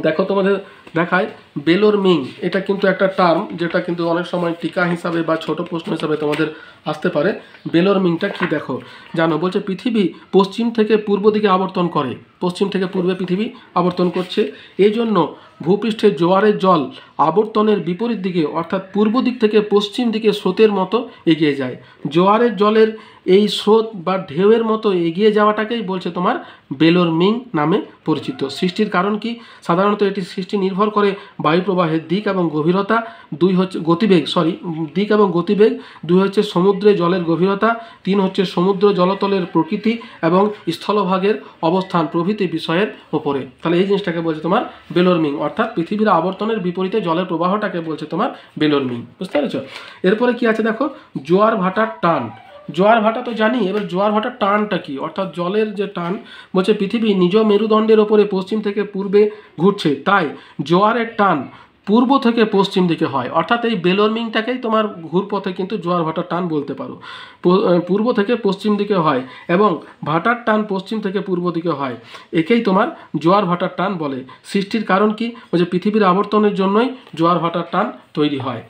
দেখো তোমাদের দেখায়। বেলোর মিং এটা কিন্তু একটা টার্ম যেটা কিন্তু অনেক সময় টিকা হিসাবে বা ছোট প্রশ্ন হিসাবে তোমাদের আসতে পারে। বেলোর মিংটা কি দেখো জানো? বলছে পৃথিবী পশ্চিম থেকে পূর্ব দিকে আবর্তন করে, পশ্চিম থেকে পূর্বে পৃথিবী আবর্তন করছে। এই জন্য ভূপৃষ্ঠে জোয়ারের জল আবর্তনের বিপরীত দিকে অর্থাৎ পূর্ব দিক থেকে পশ্চিম দিকে স্রোতের মতো এগিয়ে যায়। জোয়ারের জলের এই স্রোত বা ঢেউয়ের মতো এগিয়ে যাওয়াটাকেই বলছে তোমার বেলোর মিং নামে পরিচিত। সৃষ্টির কারণ কি? সাধারণত এটি সৃষ্টি নির্ভর করে বায়ু প্রবাহের দিক এবং গভীরতা। 2 হচ্ছে গতিবেগ, দিক এবং গতিবেগ। 2 হচ্ছে সমুদ্রে জলের গভীরতা। 3 হচ্ছে সমুদ্র জলতলের প্রকৃতি এবং স্থলভাগের অবস্থান প্রভৃতি বিষয়ের ওপরে। তাহলে এই জিনিসটাকে বলছে তোমার বেলোর মিং, অর্থাৎ পৃথিবীর আবর্তনের বিপরীতে জলের প্রবাহটাকে বলছে তোমার বেলোর মিং। বুঝতে পেরেছ? এরপরে কি আছে দেখো, জোয়ার ভাটার টান। জোয়ার ভাটা তো জানি, এবার জোয়ার ভাটার টানটা কি? অর্থাৎ জলের যে টান, বলছে পৃথিবী নিজ মেরুদণ্ডের ওপরে পশ্চিম থেকে পূর্বে ঘুরছে, তাই জোয়ারের টান পূর্ব থেকে পশ্চিম দিকে হয়। অর্থাৎ এই বেলোর মিংটাকেই তোমার ঘুরপথে কিন্তু জোয়ার ভাটার টান বলতে পারো। পূর্ব থেকে পশ্চিম দিকে হয় এবং ভাটার টান পশ্চিম থেকে পূর্ব দিকে হয়, একেই তোমার জোয়ার ভাটার টান বলে। সৃষ্টির কারণ কি? বলছে পৃথিবীর আবর্তনের জন্যই জোয়ার ভাটার টান তৈরি হয়।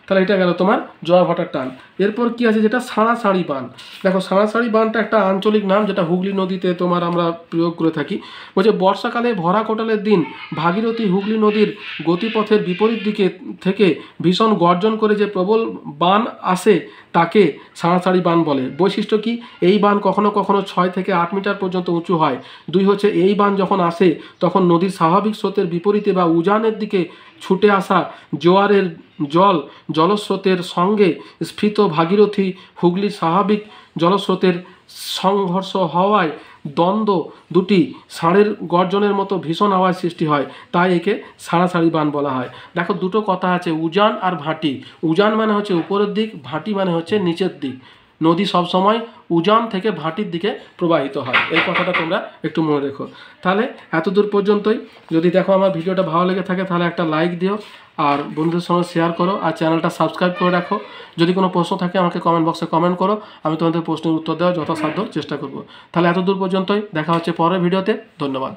তাহলে এটা গেল তোমার জোয়ার ভাটার টান। এরপর কি আছে যেটা সাঁড়াশাড়ি বান। দেখো সাঁড়াশাড়ি বানটা একটা আঞ্চলিক নাম, যেটা হুগলি নদীতে তোমার আমরা প্রয়োগ করে থাকি। বলছে বর্ষাকালে ভরা কোটালের দিন ভাগীরথী হুগলি নদীর গতিপথের বিপরীত দিকে থেকে ভীষণ গর্জন করে যে প্রবল বান আসে তাকে সাঁড়াশাড়ি বান বলে। বৈশিষ্ট্য কি? এই বান কখনো কখনো 6 থেকে 8 মিটার পর্যন্ত উঁচু হয়। 2 হচ্ছে এই বান যখন আসে তখন নদীর স্বাভাবিক স্রোতের বিপরীতে বা উজানের দিকে ছুটে আসা জোয়ারের জলস্রোতের সঙ্গে স্ফীত ভাগীরথী হুগলির স্বাভাবিক জলস্রোতের সংঘর্ষ হওয়ায় দ্বন্দ্ব দুটি ষাঁড়ের গর্জনের মতো ভীষণ আওয়াজ সৃষ্টি হয়, তাই একে সাঁড়াশাড়ি বান বলা হয়। দেখো দুটো কথা আছে, উজান আর ভাটি। উজান মানে হচ্ছে উপরের দিক, ভাটি মানে হচ্ছে নিচের দিক। নদী সবসময় উজান থেকে ভাটির দিকে প্রবাহিত হয়, এই কথাটা তোমরা একটু মনে রেখো। তাহলে এতদূর পর্যন্তই। যদি দেখো আমার ভিডিওটা ভালো লেগে থাকে তাহলে একটা লাইক দিও, আর বন্ধুদের সঙ্গে শেয়ার করো, আর চ্যানেলটা সাবস্ক্রাইব করে রাখো। যদি কোনো প্রশ্ন থাকে আমাকে কমেন্ট বক্সে কমেন্ট করো, আমি তোমাদের প্রশ্নের উত্তর দেওয়ার যথাসাধ্য চেষ্টা করব। তাহলে এতদূর পর্যন্তই, দেখা হচ্ছে পরের ভিডিওতে। ধন্যবাদ।